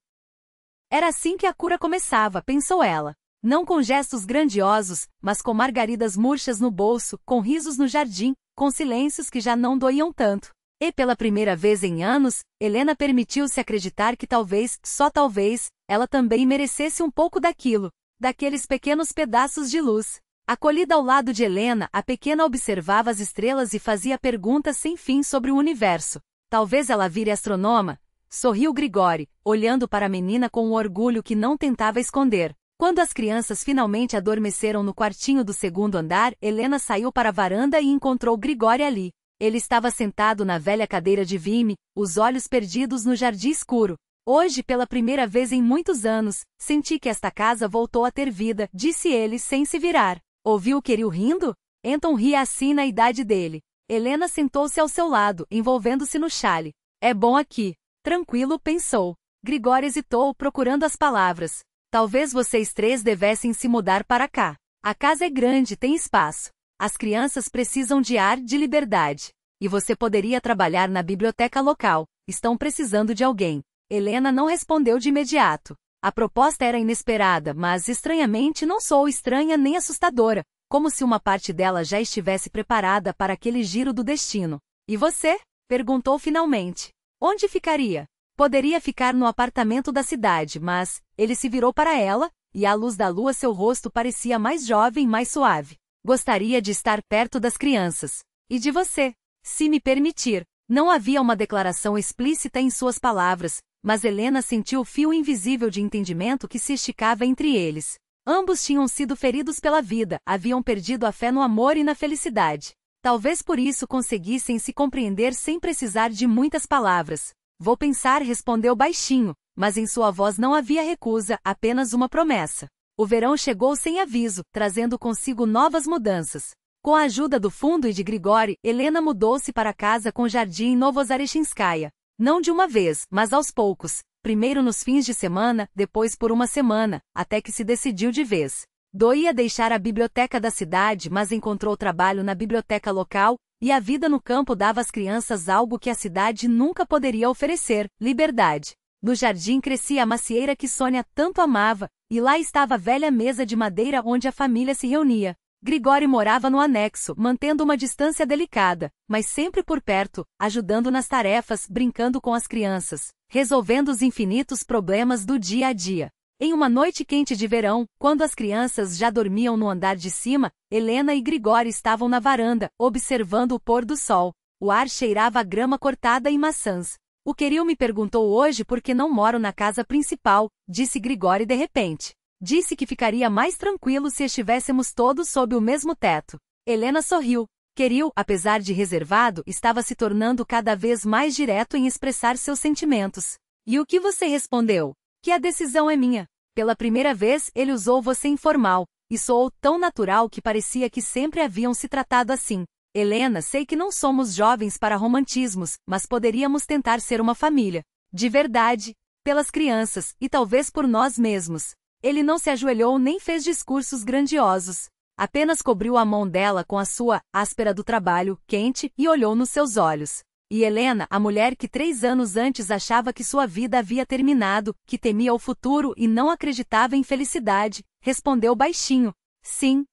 Era assim que a cura começava, pensou ela. Não com gestos grandiosos, mas com margaridas murchas no bolso, com risos no jardim, com silêncios que já não doíam tanto. E pela primeira vez em anos, Helena permitiu-se acreditar que talvez, só talvez, ela também merecesse um pouco daquilo, daqueles pequenos pedaços de luz. Acolhida ao lado de Helena, a pequena observava as estrelas e fazia perguntas sem fim sobre o universo. Talvez ela vire astronoma? Sorriu Grigori, olhando para a menina com um orgulho que não tentava esconder. Quando as crianças finalmente adormeceram no quartinho do segundo andar, Helena saiu para a varanda e encontrou Grigori ali. Ele estava sentado na velha cadeira de vime, os olhos perdidos no jardim escuro. Hoje, pela primeira vez em muitos anos, senti que esta casa voltou a ter vida, disse ele sem se virar. Ouviu Queril rindo? Anton ria assim na idade dele. Helena sentou-se ao seu lado, envolvendo-se no xale. É bom aqui. Tranquilo, pensou. Grigori hesitou, procurando as palavras. Talvez vocês três devessem se mudar para cá. A casa é grande, tem espaço. As crianças precisam de ar, de liberdade. E você poderia trabalhar na biblioteca local. estão precisando de alguém. Helena não respondeu de imediato. A proposta era inesperada, mas estranhamente não soou estranha nem assustadora, como se uma parte dela já estivesse preparada para aquele giro do destino. E você? Perguntou finalmente. Onde ficaria? Poderia ficar no apartamento da cidade, mas ele se virou para ela, e à luz da lua seu rosto parecia mais jovem, mais suave. Gostaria de estar perto das crianças. E de você? Se me permitir. Não havia uma declaração explícita em suas palavras, mas Helena sentiu o fio invisível de entendimento que se esticava entre eles. Ambos tinham sido feridos pela vida, haviam perdido a fé no amor e na felicidade. Talvez por isso conseguissem se compreender sem precisar de muitas palavras. Vou pensar, respondeu baixinho, mas em sua voz não havia recusa, apenas uma promessa. O verão chegou sem aviso, trazendo consigo novas mudanças. Com a ajuda do fundo e de Grigori, Helena mudou-se para casa com jardim em Novozarechinskaya. Não de uma vez, mas aos poucos. Primeiro nos fins de semana, depois por uma semana, até que se decidiu de vez. Doía deixar a biblioteca da cidade, mas encontrou trabalho na biblioteca local, e a vida no campo dava às crianças algo que a cidade nunca poderia oferecer: liberdade. No jardim crescia a macieira que Sônia tanto amava, e lá estava a velha mesa de madeira onde a família se reunia. Grigori morava no anexo, mantendo uma distância delicada, mas sempre por perto, ajudando nas tarefas, brincando com as crianças, resolvendo os infinitos problemas do dia a dia. Em uma noite quente de verão, quando as crianças já dormiam no andar de cima, Helena e Grigori estavam na varanda, observando o pôr do sol. O ar cheirava a grama cortada e maçãs. O Queril me perguntou hoje por que não moro na casa principal, disse Grigori de repente. Disse que ficaria mais tranquilo se estivéssemos todos sob o mesmo teto. Helena sorriu. Queril, apesar de reservado, estava se tornando cada vez mais direto em expressar seus sentimentos. E o que você respondeu? Que a decisão é minha. Pela primeira vez, ele usou você informal, e soou tão natural que parecia que sempre haviam se tratado assim. Helena, sei que não somos jovens para romantismos, mas poderíamos tentar ser uma família. De verdade. Pelas crianças, e talvez por nós mesmos. Ele não se ajoelhou nem fez discursos grandiosos. Apenas cobriu a mão dela com a sua áspera do trabalho, quente, e olhou nos seus olhos. E Helena, a mulher que 3 anos antes achava que sua vida havia terminado, que temia o futuro e não acreditava em felicidade, respondeu baixinho: sim.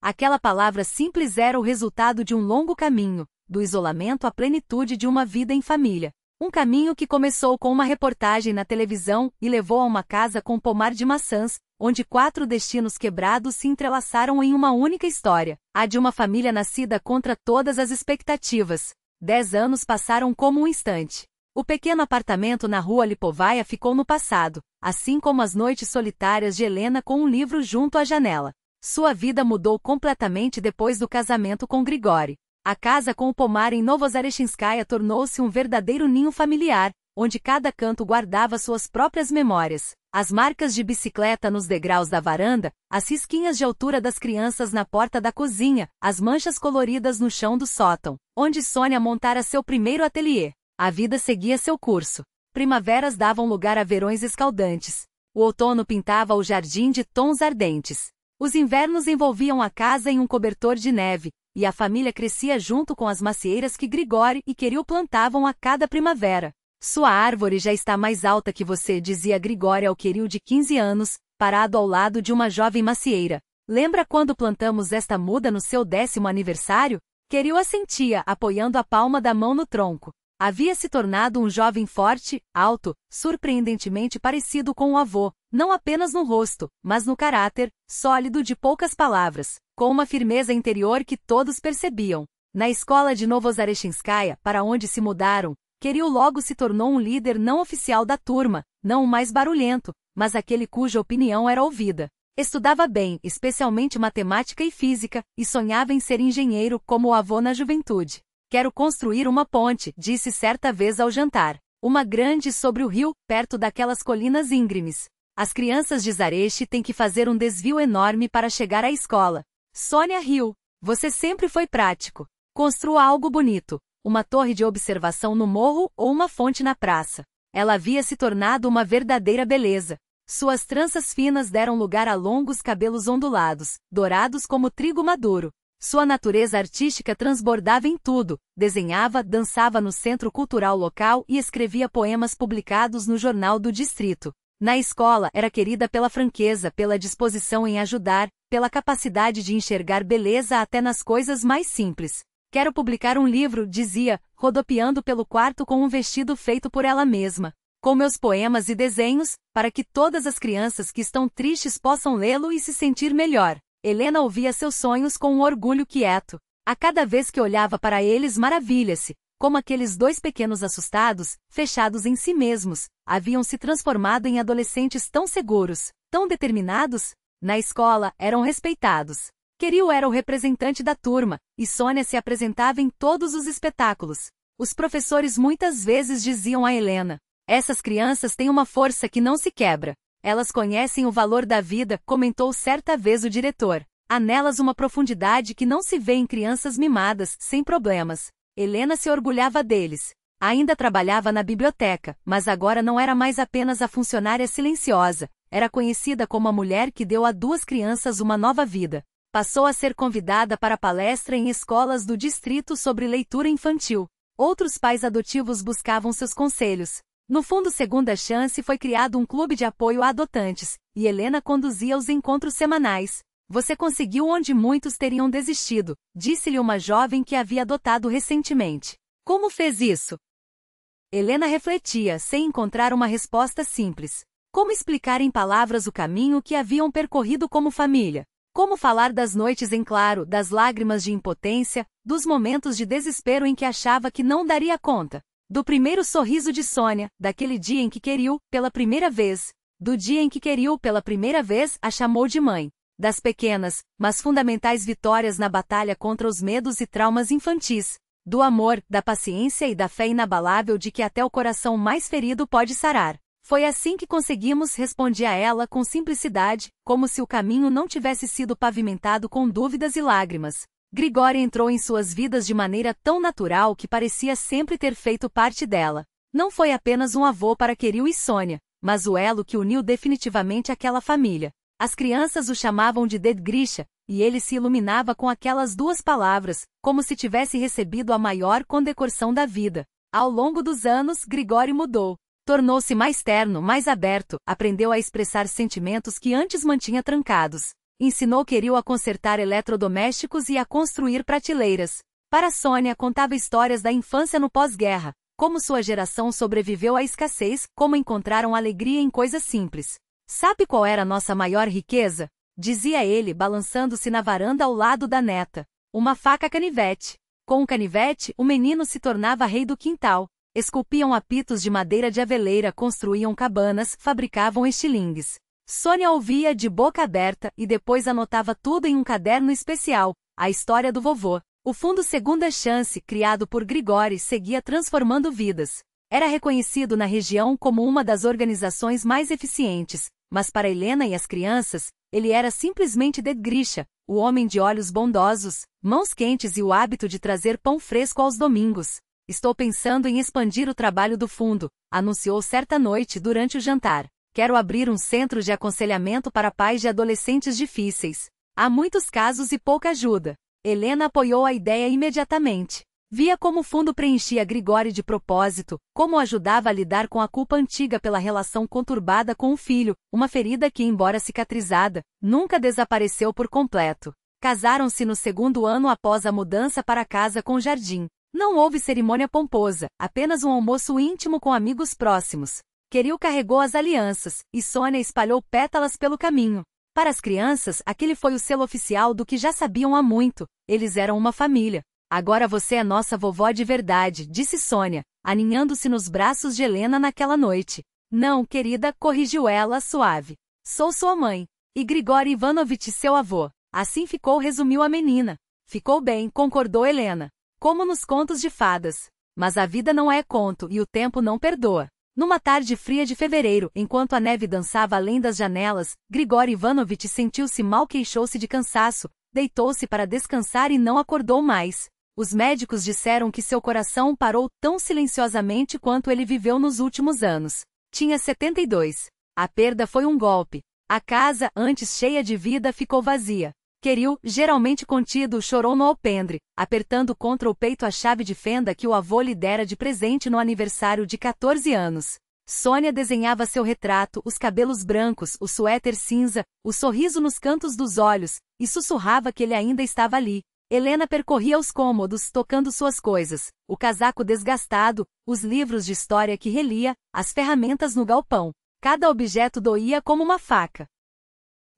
Aquela palavra simples era o resultado de um longo caminho, do isolamento à plenitude de uma vida em família. Um caminho que começou com uma reportagem na televisão e levou a uma casa com pomar de maçãs, onde 4 destinos quebrados se entrelaçaram em uma única história, a de uma família nascida contra todas as expectativas. 10 anos passaram como um instante. O pequeno apartamento na rua Lipovaia ficou no passado, assim como as noites solitárias de Helena com um livro junto à janela. Sua vida mudou completamente depois do casamento com Grigori. A casa com o pomar em Novozarechinskaya tornou-se um verdadeiro ninho familiar, onde cada canto guardava suas próprias memórias. As marcas de bicicleta nos degraus da varanda, as risquinhas de altura das crianças na porta da cozinha, as manchas coloridas no chão do sótão, onde Sônia montara seu primeiro ateliê. A vida seguia seu curso. Primaveras davam lugar a verões escaldantes. O outono pintava o jardim de tons ardentes. Os invernos envolviam a casa em um cobertor de neve, e a família crescia junto com as macieiras que Grigori e Queril plantavam a cada primavera. Sua árvore já está mais alta que você, dizia Grigori ao Queril de 15 anos, parado ao lado de uma jovem macieira. Lembra quando plantamos esta muda no seu 10º aniversário? Queril assentia, apoiando a palma da mão no tronco. Havia se tornado um jovem forte, alto, surpreendentemente parecido com o avô, não apenas no rosto, mas no caráter, sólido de poucas palavras, com uma firmeza interior que todos percebiam. Na escola de Novozarechinskaya, para onde se mudaram, Queril logo se tornou um líder não oficial da turma, não o mais barulhento, mas aquele cuja opinião era ouvida. Estudava bem, especialmente matemática e física, e sonhava em ser engenheiro como o avô na juventude. Quero construir uma ponte, disse certa vez ao jantar. Uma grande sobre o rio, perto daquelas colinas íngremes. As crianças de Zareche têm que fazer um desvio enorme para chegar à escola. Sônia riu. Você sempre foi prático. Construa algo bonito. Uma torre de observação no morro ou uma fonte na praça. Ela havia se tornado uma verdadeira beleza. Suas tranças finas deram lugar a longos cabelos ondulados, dourados como trigo maduro. Sua natureza artística transbordava em tudo, desenhava, dançava no centro cultural local e escrevia poemas publicados no jornal do distrito. Na escola, era querida pela franqueza, pela disposição em ajudar, pela capacidade de enxergar beleza até nas coisas mais simples. Quero publicar um livro, dizia, rodopiando pelo quarto com um vestido feito por ela mesma. Com meus poemas e desenhos, para que todas as crianças que estão tristes possam lê-lo e se sentir melhor. Helena ouvia seus sonhos com um orgulho quieto. A cada vez que olhava para eles maravilha-se, como aqueles dois pequenos assustados, fechados em si mesmos, haviam se transformado em adolescentes tão seguros, tão determinados. Na escola, eram respeitados. Queriu era o representante da turma, e Sônia se apresentava em todos os espetáculos. Os professores muitas vezes diziam a Helena: essas crianças têm uma força que não se quebra. Elas conhecem o valor da vida, comentou certa vez o diretor. Há nelas uma profundidade que não se vê em crianças mimadas, sem problemas. Helena se orgulhava deles. Ainda trabalhava na biblioteca, mas agora não era mais apenas a funcionária silenciosa. Era conhecida como a mulher que deu a 2 crianças uma nova vida. Passou a ser convidada para palestra em escolas do distrito sobre leitura infantil. Outros pais adotivos buscavam seus conselhos. No Fundo Segunda Chance foi criado um clube de apoio a adotantes, e Helena conduzia os encontros semanais. Você conseguiu onde muitos teriam desistido, disse-lhe uma jovem que havia adotado recentemente. Como fez isso? Helena refletia, sem encontrar uma resposta simples. Como explicar em palavras o caminho que haviam percorrido como família? Como falar das noites em claro, das lágrimas de impotência, dos momentos de desespero em que achava que não daria conta? Do primeiro sorriso de Sônia, daquele dia em que Queriu, pela primeira vez. Do dia em que Queriu, pela primeira vez, a chamou de mãe. Das pequenas, mas fundamentais vitórias na batalha contra os medos e traumas infantis. Do amor, da paciência e da fé inabalável de que até o coração mais ferido pode sarar. Foi assim que conseguimos, respondia ela com simplicidade, como se o caminho não tivesse sido pavimentado com dúvidas e lágrimas. Grigori entrou em suas vidas de maneira tão natural que parecia sempre ter feito parte dela. Não foi apenas um avô para Queriu e Sônia, mas o elo que uniu definitivamente aquela família. As crianças o chamavam de Ded Grisha, e ele se iluminava com aquelas 2 palavras, como se tivesse recebido a maior condecoração da vida. Ao longo dos anos, Grigori mudou. Tornou-se mais terno, mais aberto, aprendeu a expressar sentimentos que antes mantinha trancados. Ensinou Queriu a consertar eletrodomésticos e a construir prateleiras. Para Sônia, contava histórias da infância no pós-guerra, como sua geração sobreviveu à escassez, como encontraram alegria em coisas simples. Sabe qual era a nossa maior riqueza? Dizia ele, balançando-se na varanda ao lado da neta. Uma faca canivete. Com o canivete, o menino se tornava rei do quintal. Esculpiam apitos de madeira de aveleira, construíam cabanas, fabricavam estilingues. Sônia ouvia de boca aberta e depois anotava tudo em um caderno especial, a história do vovô. O Fundo Segunda Chance, criado por Grigori, seguia transformando vidas. Era reconhecido na região como uma das organizações mais eficientes, mas para Helena e as crianças, ele era simplesmente Ded Grisha, o homem de olhos bondosos, mãos quentes e o hábito de trazer pão fresco aos domingos. Estou pensando em expandir o trabalho do fundo, anunciou certa noite durante o jantar. Quero abrir um centro de aconselhamento para pais de adolescentes difíceis. Há muitos casos e pouca ajuda. Helena apoiou a ideia imediatamente. Via como o fundo preenchia Grigori de propósito, como o ajudava a lidar com a culpa antiga pela relação conturbada com o filho, uma ferida que, embora cicatrizada, nunca desapareceu por completo. Casaram-se no 2º ano após a mudança para casa com jardim. Não houve cerimônia pomposa, apenas um almoço íntimo com amigos próximos. Queriu carregou as alianças, e Sônia espalhou pétalas pelo caminho. Para as crianças, aquele foi o selo oficial do que já sabiam há muito. Eles eram uma família. Agora você é nossa vovó de verdade, disse Sônia, aninhando-se nos braços de Helena naquela noite. Não, querida, corrigiu ela, suave. Sou sua mãe. E Grigori Ivanovich seu avô. Assim ficou, resumiu a menina. Ficou bem, concordou Helena. Como nos contos de fadas. Mas a vida não é conto e o tempo não perdoa. Numa tarde fria de fevereiro, enquanto a neve dançava além das janelas, Grigori Ivanovich sentiu-se mal, queixou-se de cansaço, deitou-se para descansar e não acordou mais. Os médicos disseram que seu coração parou tão silenciosamente quanto ele viveu nos últimos anos. Tinha 72. A perda foi um golpe. A casa, antes cheia de vida, ficou vazia. Queriu, geralmente contido, chorou no alpendre, apertando contra o peito a chave de fenda que o avô lhe dera de presente no aniversário de 14 anos. Sônia desenhava seu retrato, os cabelos brancos, o suéter cinza, o sorriso nos cantos dos olhos, e sussurrava que ele ainda estava ali. Helena percorria os cômodos, tocando suas coisas, o casaco desgastado, os livros de história que relia, as ferramentas no galpão. Cada objeto doía como uma faca.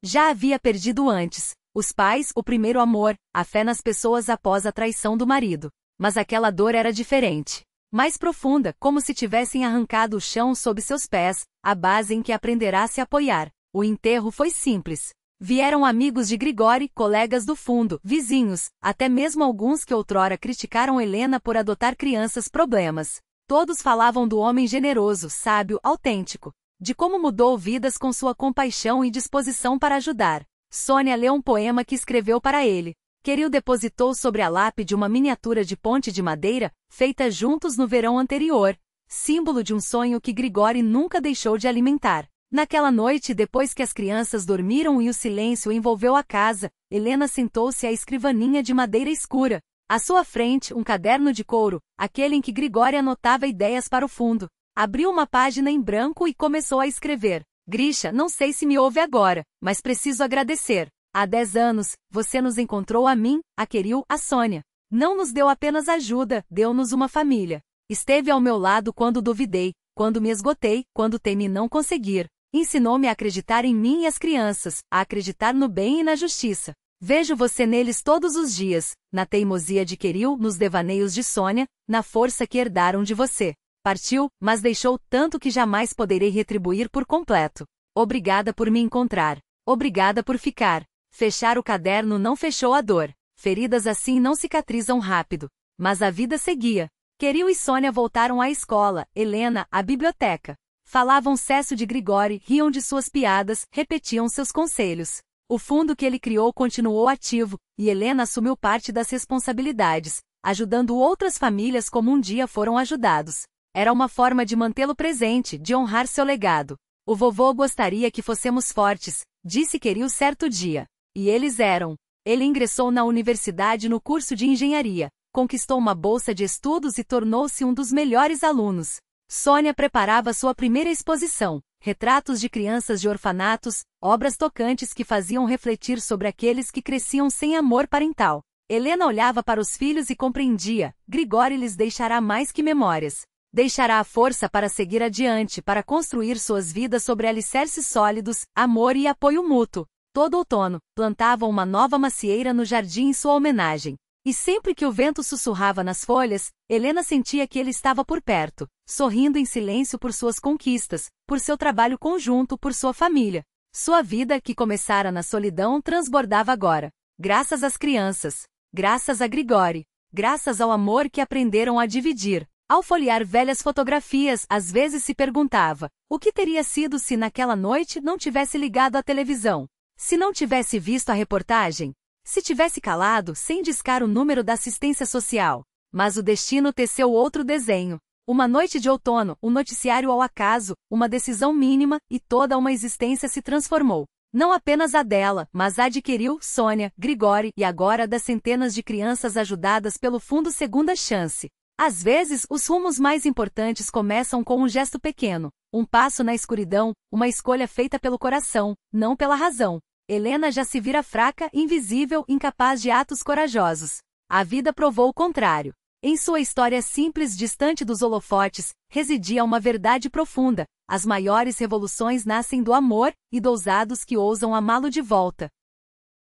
Já havia perdido antes. Os pais, o primeiro amor, a fé nas pessoas após a traição do marido. Mas aquela dor era diferente. Mais profunda, como se tivessem arrancado o chão sob seus pés, a base em que aprenderá a se apoiar. O enterro foi simples. Vieram amigos de Grigori, colegas do fundo, vizinhos, até mesmo alguns que outrora criticaram Helena por adotar crianças problemas. Todos falavam do homem generoso, sábio, autêntico. De como mudou vidas com sua compaixão e disposição para ajudar. Sônia leu um poema que escreveu para ele. Queriu depositou sobre a lápide uma miniatura de ponte de madeira, feita juntos no verão anterior, símbolo de um sonho que Grigori nunca deixou de alimentar. Naquela noite, depois que as crianças dormiram e o silêncio envolveu a casa, Helena sentou-se à escrivaninha de madeira escura. À sua frente, um caderno de couro, aquele em que Grigori anotava ideias para o fundo. Abriu uma página em branco e começou a escrever. Grisha, não sei se me ouve agora, mas preciso agradecer. Há 10 anos, você nos encontrou a mim, a Queril, a Sônia. Não nos deu apenas ajuda, deu-nos uma família. Esteve ao meu lado quando duvidei, quando me esgotei, quando temi não conseguir. Ensinou-me a acreditar em mim e as crianças, a acreditar no bem e na justiça. Vejo você neles todos os dias, na teimosia de Queril, nos devaneios de Sônia, na força que herdaram de você. Partiu, mas deixou tanto que jamais poderei retribuir por completo. Obrigada por me encontrar. Obrigada por ficar. Fechar o caderno não fechou a dor. Feridas assim não cicatrizam rápido. Mas a vida seguia. Queril e Sônia voltaram à escola, Helena, à biblioteca. Falavam cesso de Grigori, riam de suas piadas, repetiam seus conselhos. O fundo que ele criou continuou ativo, e Helena assumiu parte das responsabilidades, ajudando outras famílias como um dia foram ajudados. Era uma forma de mantê-lo presente, de honrar seu legado. O vovô gostaria que fossemos fortes, disse Queril certo dia. E eles eram. Ele ingressou na universidade no curso de engenharia, conquistou uma bolsa de estudos e tornou-se um dos melhores alunos. Sônia preparava sua primeira exposição, retratos de crianças de orfanatos, obras tocantes que faziam refletir sobre aqueles que cresciam sem amor parental. Helena olhava para os filhos e compreendia, Grigori lhes deixará mais que memórias. Deixará a força para seguir adiante, para construir suas vidas sobre alicerces sólidos, amor e apoio mútuo. Todo outono, plantavam uma nova macieira no jardim em sua homenagem. E sempre que o vento sussurrava nas folhas, Helena sentia que ele estava por perto, sorrindo em silêncio por suas conquistas, por seu trabalho conjunto, por sua família. Sua vida, que começara na solidão, transbordava agora. Graças às crianças. Graças a Grigori. Graças ao amor que aprenderam a dividir. Ao folhear velhas fotografias, às vezes se perguntava, o que teria sido se naquela noite não tivesse ligado à televisão? Se não tivesse visto a reportagem? Se tivesse calado, sem discar o número da assistência social? Mas o destino teceu outro desenho. Uma noite de outono, um noticiário ao acaso, uma decisão mínima, e toda uma existência se transformou. Não apenas a dela, mas a de Queril, Sônia, Grigori e agora das centenas de crianças ajudadas pelo Fundo Segunda Chance. Às vezes, os rumos mais importantes começam com um gesto pequeno, um passo na escuridão, uma escolha feita pelo coração, não pela razão. Helena já se vira fraca, invisível, incapaz de atos corajosos. A vida provou o contrário. Em sua história simples, distante dos holofotes, residia uma verdade profunda. As maiores revoluções nascem do amor e dos ousados que ousam amá-lo de volta.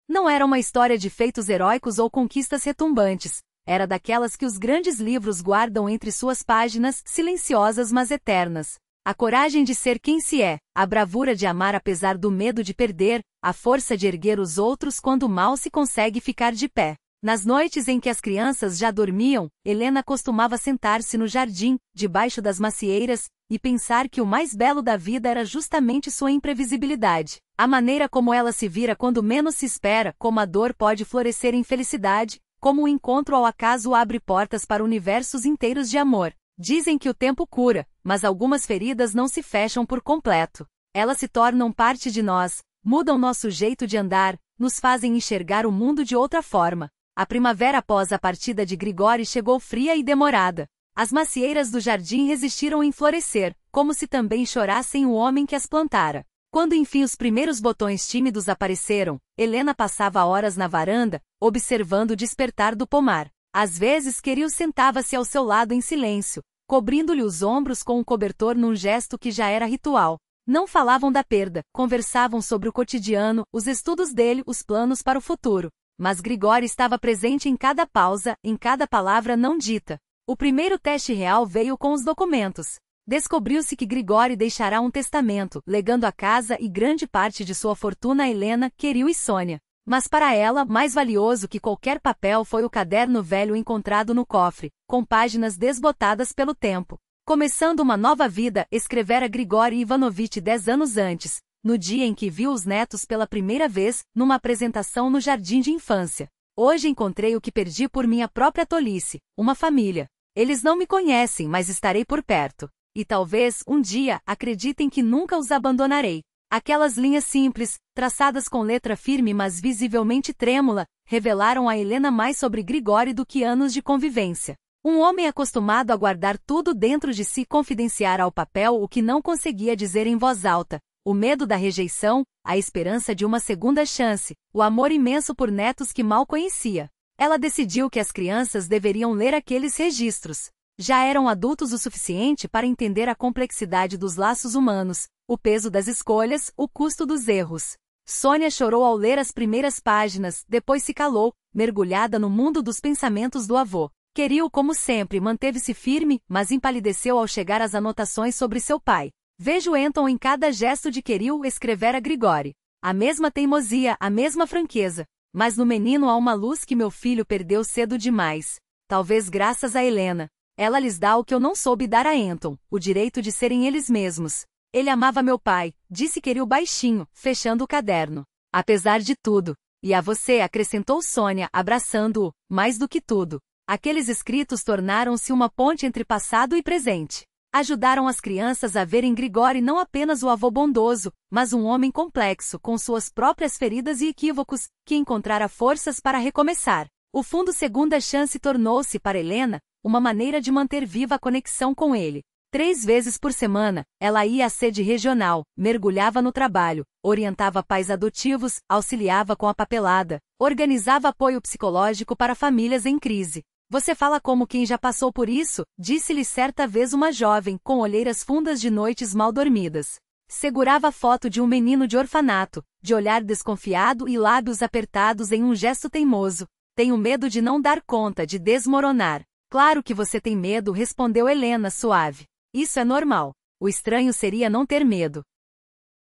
Não era uma história de feitos heróicos ou conquistas retumbantes. Era daquelas que os grandes livros guardam entre suas páginas, silenciosas mas eternas. A coragem de ser quem se é, a bravura de amar apesar do medo de perder, a força de erguer os outros quando mal se consegue ficar de pé. Nas noites em que as crianças já dormiam, Helena costumava sentar-se no jardim, debaixo das macieiras, e pensar que o mais belo da vida era justamente sua imprevisibilidade. A maneira como ela se vira quando menos se espera, como a dor pode florescer em felicidade, como o encontro ao acaso abre portas para universos inteiros de amor. Dizem que o tempo cura, mas algumas feridas não se fecham por completo. Elas se tornam parte de nós, Mudam nosso jeito de andar, nos fazem enxergar o mundo de outra forma. A primavera após a partida de Grigori chegou fria e demorada. As macieiras do jardim resistiram em florescer, como se também chorassem o homem que as plantara. Quando enfim os primeiros botões tímidos apareceram, Helena passava horas na varanda, observando o despertar do pomar. Às vezes Queril sentava-se ao seu lado em silêncio, cobrindo-lhe os ombros com um cobertor num gesto que já era ritual. Não falavam da perda, conversavam sobre o cotidiano, os estudos dele, os planos para o futuro. Mas Grigori estava presente em cada pausa, em cada palavra não dita. O primeiro teste real veio com os documentos. Descobriu-se que Grigori deixará um testamento, legando a casa e grande parte de sua fortuna a Helena, Queril e Sônia. Mas para ela, mais valioso que qualquer papel foi o caderno velho encontrado no cofre, com páginas desbotadas pelo tempo. Começando uma nova vida, escrevera Grigori Ivanovich 10 anos antes, no dia em que viu os netos pela primeira vez, numa apresentação no jardim de infância. Hoje encontrei o que perdi por minha própria tolice, uma família. Eles não me conhecem, mas estarei por perto. E talvez, um dia, acreditem que nunca os abandonarei. Aquelas linhas simples, traçadas com letra firme mas visivelmente trêmula, revelaram a Helena mais sobre Grigori do que anos de convivência. Um homem acostumado a guardar tudo dentro de si confidenciara ao papel o que não conseguia dizer em voz alta, o medo da rejeição, a esperança de uma segunda chance, o amor imenso por netos que mal conhecia. Ela decidiu que as crianças deveriam ler aqueles registros. Já eram adultos o suficiente para entender a complexidade dos laços humanos, o peso das escolhas, o custo dos erros. Sônia chorou ao ler as primeiras páginas, depois se calou, mergulhada no mundo dos pensamentos do avô. Queril, como sempre, manteve-se firme, mas empalideceu ao chegar às anotações sobre seu pai. Vejo Anton em cada gesto de Queril, escrevera Grigori. A mesma teimosia, a mesma franqueza. Mas no menino há uma luz que meu filho perdeu cedo demais. Talvez graças a Helena. Ela lhes dá o que eu não soube dar a Anton, o direito de serem eles mesmos. Ele amava meu pai, disse Queril baixinho, fechando o caderno. Apesar de tudo. E a você, acrescentou Sônia, abraçando-o, mais do que tudo. Aqueles escritos tornaram-se uma ponte entre passado e presente. Ajudaram as crianças a verem Grigori não apenas o avô bondoso, mas um homem complexo, com suas próprias feridas e equívocos, que encontrara forças para recomeçar. O fundo Segunda Chance tornou-se, para Helena, uma maneira de manter viva a conexão com ele. 3 vezes por semana, ela ia à sede regional, mergulhava no trabalho, orientava pais adotivos, auxiliava com a papelada, organizava apoio psicológico para famílias em crise. Você fala como quem já passou por isso, disse-lhe certa vez uma jovem, com olheiras fundas de noites mal dormidas. Segurava a foto de um menino de orfanato, de olhar desconfiado e lábios apertados em um gesto teimoso. Tenho medo de não dar conta, de desmoronar. Claro que você tem medo, respondeu Helena suave. Isso é normal. O estranho seria não ter medo.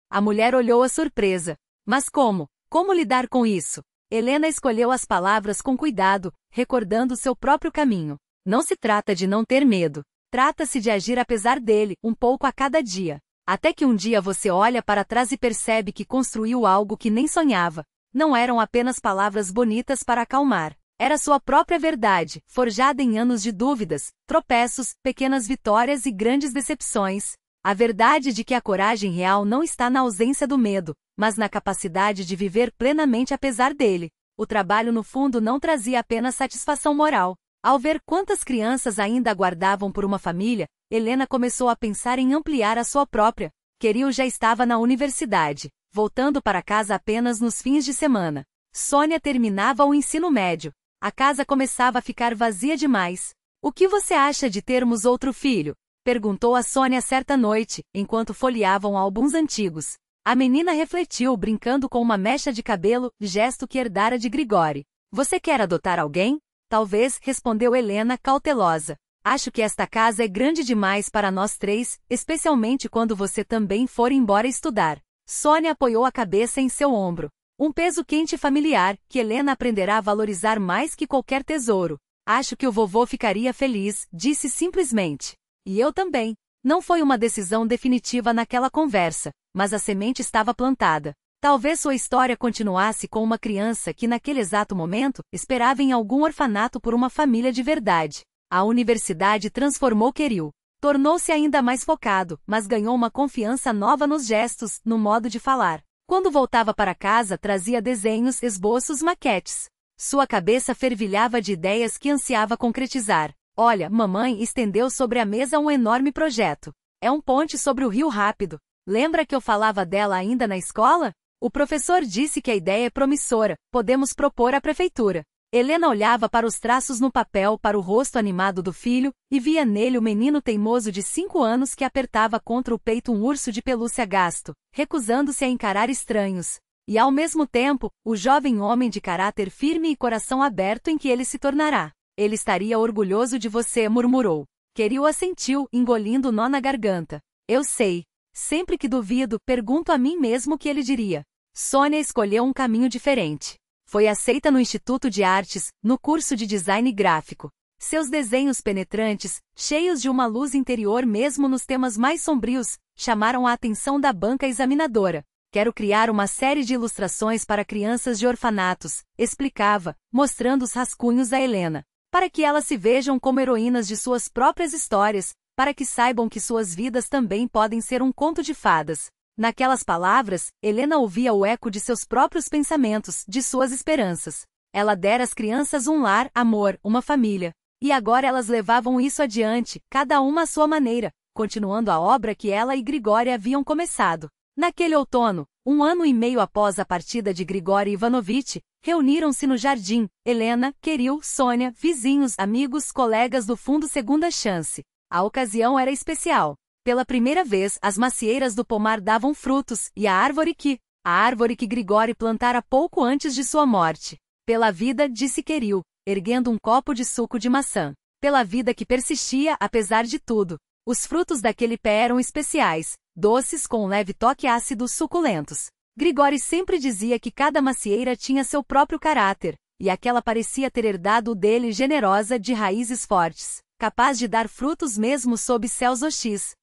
A mulher olhou-a surpresa. Mas como? Como lidar com isso? Helena escolheu as palavras com cuidado, recordando seu próprio caminho. Não se trata de não ter medo. Trata-se de agir apesar dele, um pouco a cada dia. Até que um dia você olha para trás e percebe que construiu algo que nem sonhava. Não eram apenas palavras bonitas para acalmar. Era sua própria verdade, forjada em anos de dúvidas, tropeços, pequenas vitórias e grandes decepções. A verdade de que a coragem real não está na ausência do medo, mas na capacidade de viver plenamente apesar dele. O trabalho no fundo não trazia apenas satisfação moral. Ao ver quantas crianças ainda aguardavam por uma família, Helena começou a pensar em ampliar a sua própria. Queril já estava na universidade, voltando para casa apenas nos fins de semana. Sônia terminava o ensino médio. A casa começava a ficar vazia demais. O que você acha de termos outro filho? Perguntou a Sônia certa noite, enquanto folheavam álbuns antigos. A menina refletiu, brincando com uma mecha de cabelo, gesto que herdara de Grigori. Você quer adotar alguém? Talvez, respondeu Helena, cautelosa. Acho que esta casa é grande demais para nós 3, especialmente quando você também for embora estudar. Sônia apoiou a cabeça em seu ombro. Um peso quente e familiar, que Helena aprenderá a valorizar mais que qualquer tesouro. Acho que o vovô ficaria feliz, disse simplesmente. E eu também. Não foi uma decisão definitiva naquela conversa, mas a semente estava plantada. Talvez sua história continuasse com uma criança que naquele exato momento, esperava em algum orfanato por uma família de verdade. A universidade transformou Queril. Tornou-se ainda mais focado, mas ganhou uma confiança nova nos gestos, no modo de falar. Quando voltava para casa, trazia desenhos, esboços, maquetes. Sua cabeça fervilhava de ideias que ansiava concretizar. Olha, mamãe estendeu sobre a mesa um enorme projeto. É um ponte sobre o Rio Rápido. Lembra que eu falava dela ainda na escola? O professor disse que a ideia é promissora, podemos propor à prefeitura. Helena olhava para os traços no papel, para o rosto animado do filho, e via nele o menino teimoso de 5 anos que apertava contra o peito um urso de pelúcia gasto, recusando-se a encarar estranhos. E ao mesmo tempo, o jovem homem de caráter firme e coração aberto em que ele se tornará. Ele estaria orgulhoso de você, murmurou. Queriu assentiu, engolindo o nó na garganta. Eu sei. Sempre que duvido, pergunto a mim mesmo o que ele diria. Sônia escolheu um caminho diferente. Foi aceita no Instituto de Artes, no curso de design gráfico. Seus desenhos penetrantes, cheios de uma luz interior mesmo nos temas mais sombrios, chamaram a atenção da banca examinadora. Quero criar uma série de ilustrações para crianças de orfanatos, explicava, mostrando os rascunhos a Helena. Para que elas se vejam como heroínas de suas próprias histórias, para que saibam que suas vidas também podem ser um conto de fadas. Naquelas palavras, Helena ouvia o eco de seus próprios pensamentos, de suas esperanças. Ela dera às crianças um lar, amor, uma família. E agora elas levavam isso adiante, cada uma à sua maneira, continuando a obra que ela e Grigori haviam começado. Naquele outono, 1 ano e meio após a partida de Grigori Ivanovich, reuniram-se no jardim, Helena, Kirill, Sônia, vizinhos, amigos, colegas do Fundo Segunda Chance. A ocasião era especial. Pela primeira vez, as macieiras do pomar davam frutos, e a árvore que Grigori plantara pouco antes de sua morte. Pela vida, disse Kirill, erguendo um copo de suco de maçã. Pela vida que persistia, apesar de tudo. Os frutos daquele pé eram especiais, doces com um leve toque ácido, suculentos. Grigori sempre dizia que cada macieira tinha seu próprio caráter, e aquela parecia ter herdado o dele, generosa, de raízes fortes, capaz de dar frutos mesmo sob céus hostis.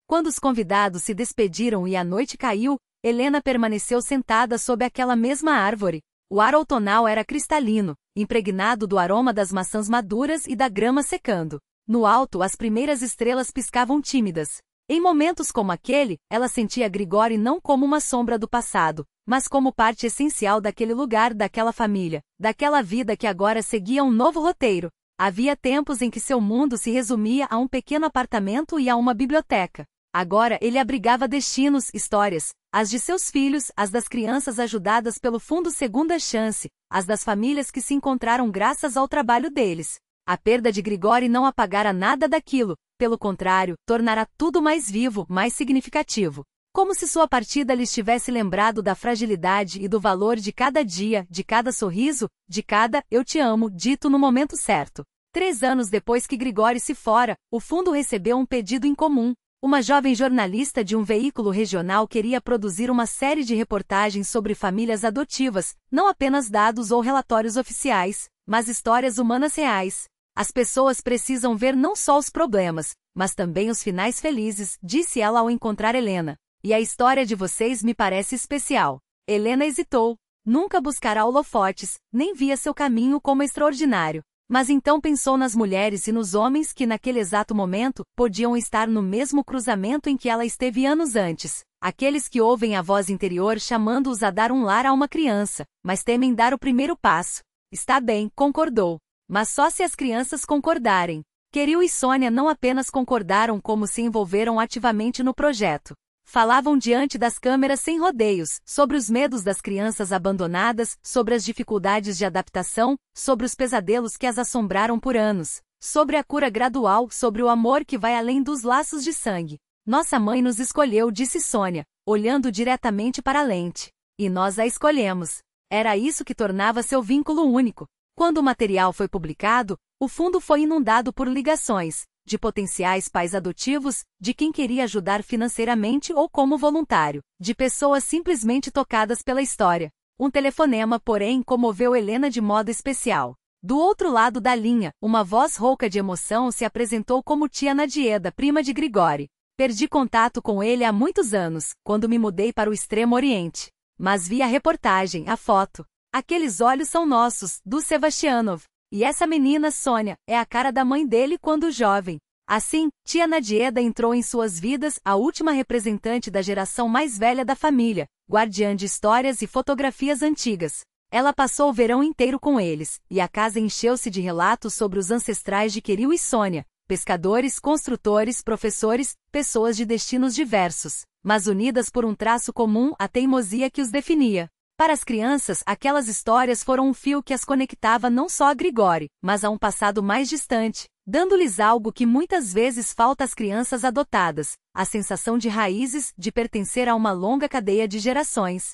Quando os convidados se despediram e a noite caiu, Helena permaneceu sentada sob aquela mesma árvore. O ar outonal era cristalino, impregnado do aroma das maçãs maduras e da grama secando. No alto, as primeiras estrelas piscavam tímidas. Em momentos como aquele, ela sentia Grigori não como uma sombra do passado, mas como parte essencial daquele lugar, daquela família, daquela vida que agora seguia um novo roteiro. Havia tempos em que seu mundo se resumia a um pequeno apartamento e a uma biblioteca. Agora ele abrigava destinos, histórias, as de seus filhos, as das crianças ajudadas pelo Fundo Segunda Chance, as das famílias que se encontraram graças ao trabalho deles. A perda de Grigori não apagara nada daquilo, pelo contrário, tornara tudo mais vivo, mais significativo. Como se sua partida lhes tivesse lembrado da fragilidade e do valor de cada dia, de cada sorriso, de cada "eu te amo" dito no momento certo. 3 anos depois que Grigori se fora, o fundo recebeu um pedido incomum. Uma jovem jornalista de um veículo regional queria produzir uma série de reportagens sobre famílias adotivas, não apenas dados ou relatórios oficiais, mas histórias humanas reais. As pessoas precisam ver não só os problemas, mas também os finais felizes, disse ela ao encontrar Helena. E a história de vocês me parece especial. Helena hesitou. Nunca buscará holofotes, nem via seu caminho como extraordinário. Mas então pensou nas mulheres e nos homens que naquele exato momento, podiam estar no mesmo cruzamento em que ela esteve anos antes. Aqueles que ouvem a voz interior chamando-os a dar um lar a uma criança, mas temem dar o primeiro passo. Está bem, concordou. Mas só se as crianças concordarem. Kirill e Sônia não apenas concordaram como se envolveram ativamente no projeto. Falavam diante das câmeras sem rodeios, sobre os medos das crianças abandonadas, sobre as dificuldades de adaptação, sobre os pesadelos que as assombraram por anos, sobre a cura gradual, sobre o amor que vai além dos laços de sangue. Nossa mãe nos escolheu, disse Sônia, olhando diretamente para a lente. E nós a escolhemos. Era isso que tornava seu vínculo único. Quando o material foi publicado, o fundo foi inundado por ligações, de potenciais pais adotivos, de quem queria ajudar financeiramente ou como voluntário, de pessoas simplesmente tocadas pela história. Um telefonema, porém, comoveu Helena de modo especial. Do outro lado da linha, uma voz rouca de emoção se apresentou como tia Nadieda, prima de Grigori. Perdi contato com ele há muitos anos, quando me mudei para o Extremo Oriente. Mas vi a reportagem, a foto. Aqueles olhos são nossos, do Sebastianov. E essa menina, Sônia, é a cara da mãe dele quando jovem. Assim, tia Nadieda entrou em suas vidas, a última representante da geração mais velha da família, guardiã de histórias e fotografias antigas. Ela passou o verão inteiro com eles, e a casa encheu-se de relatos sobre os ancestrais de Queril e Sônia, pescadores, construtores, professores, pessoas de destinos diversos, mas unidas por um traço comum, a teimosia que os definia. Para as crianças, aquelas histórias foram um fio que as conectava não só a Grigori, mas a um passado mais distante, dando-lhes algo que muitas vezes falta às crianças adotadas, a sensação de raízes, de pertencer a uma longa cadeia de gerações.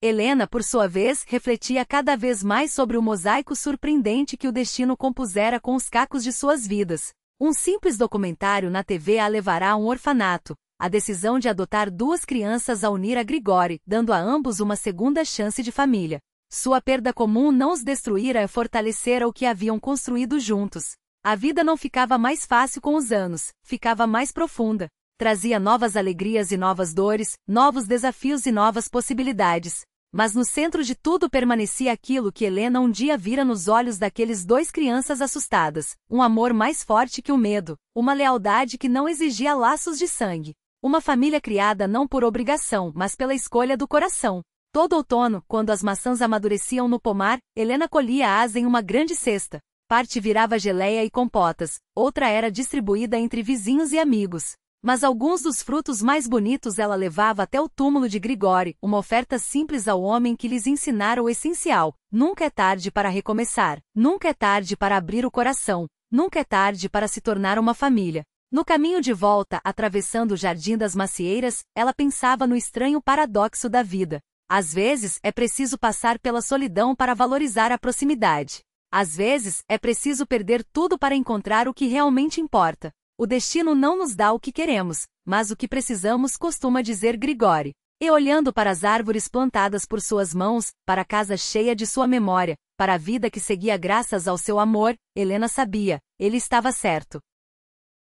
Helena, por sua vez, refletia cada vez mais sobre o mosaico surpreendente que o destino compusera com os cacos de suas vidas. Um simples documentário na TV a levará a um orfanato, a decisão de adotar duas crianças a unir a Grigori, dando a ambos uma segunda chance de família. Sua perda comum não os destruíra e fortalecera o que haviam construído juntos. A vida não ficava mais fácil com os anos, ficava mais profunda. Trazia novas alegrias e novas dores, novos desafios e novas possibilidades. Mas no centro de tudo permanecia aquilo que Helena um dia vira nos olhos daqueles dois crianças assustadas, um amor mais forte que o medo, uma lealdade que não exigia laços de sangue. Uma família criada não por obrigação, mas pela escolha do coração. Todo outono, quando as maçãs amadureciam no pomar, Helena colhia as em uma grande cesta. Parte virava geleia e compotas, outra era distribuída entre vizinhos e amigos. Mas alguns dos frutos mais bonitos ela levava até o túmulo de Grigori, uma oferta simples ao homem que lhes ensinara o essencial. Nunca é tarde para recomeçar, nunca é tarde para abrir o coração, nunca é tarde para se tornar uma família. No caminho de volta, atravessando o Jardim das Macieiras, ela pensava no estranho paradoxo da vida. Às vezes, é preciso passar pela solidão para valorizar a proximidade. Às vezes, é preciso perder tudo para encontrar o que realmente importa. O destino não nos dá o que queremos, mas o que precisamos, costuma dizer Grigori. E olhando para as árvores plantadas por suas mãos, para a casa cheia de sua memória, para a vida que seguia graças ao seu amor, Helena sabia, ele estava certo.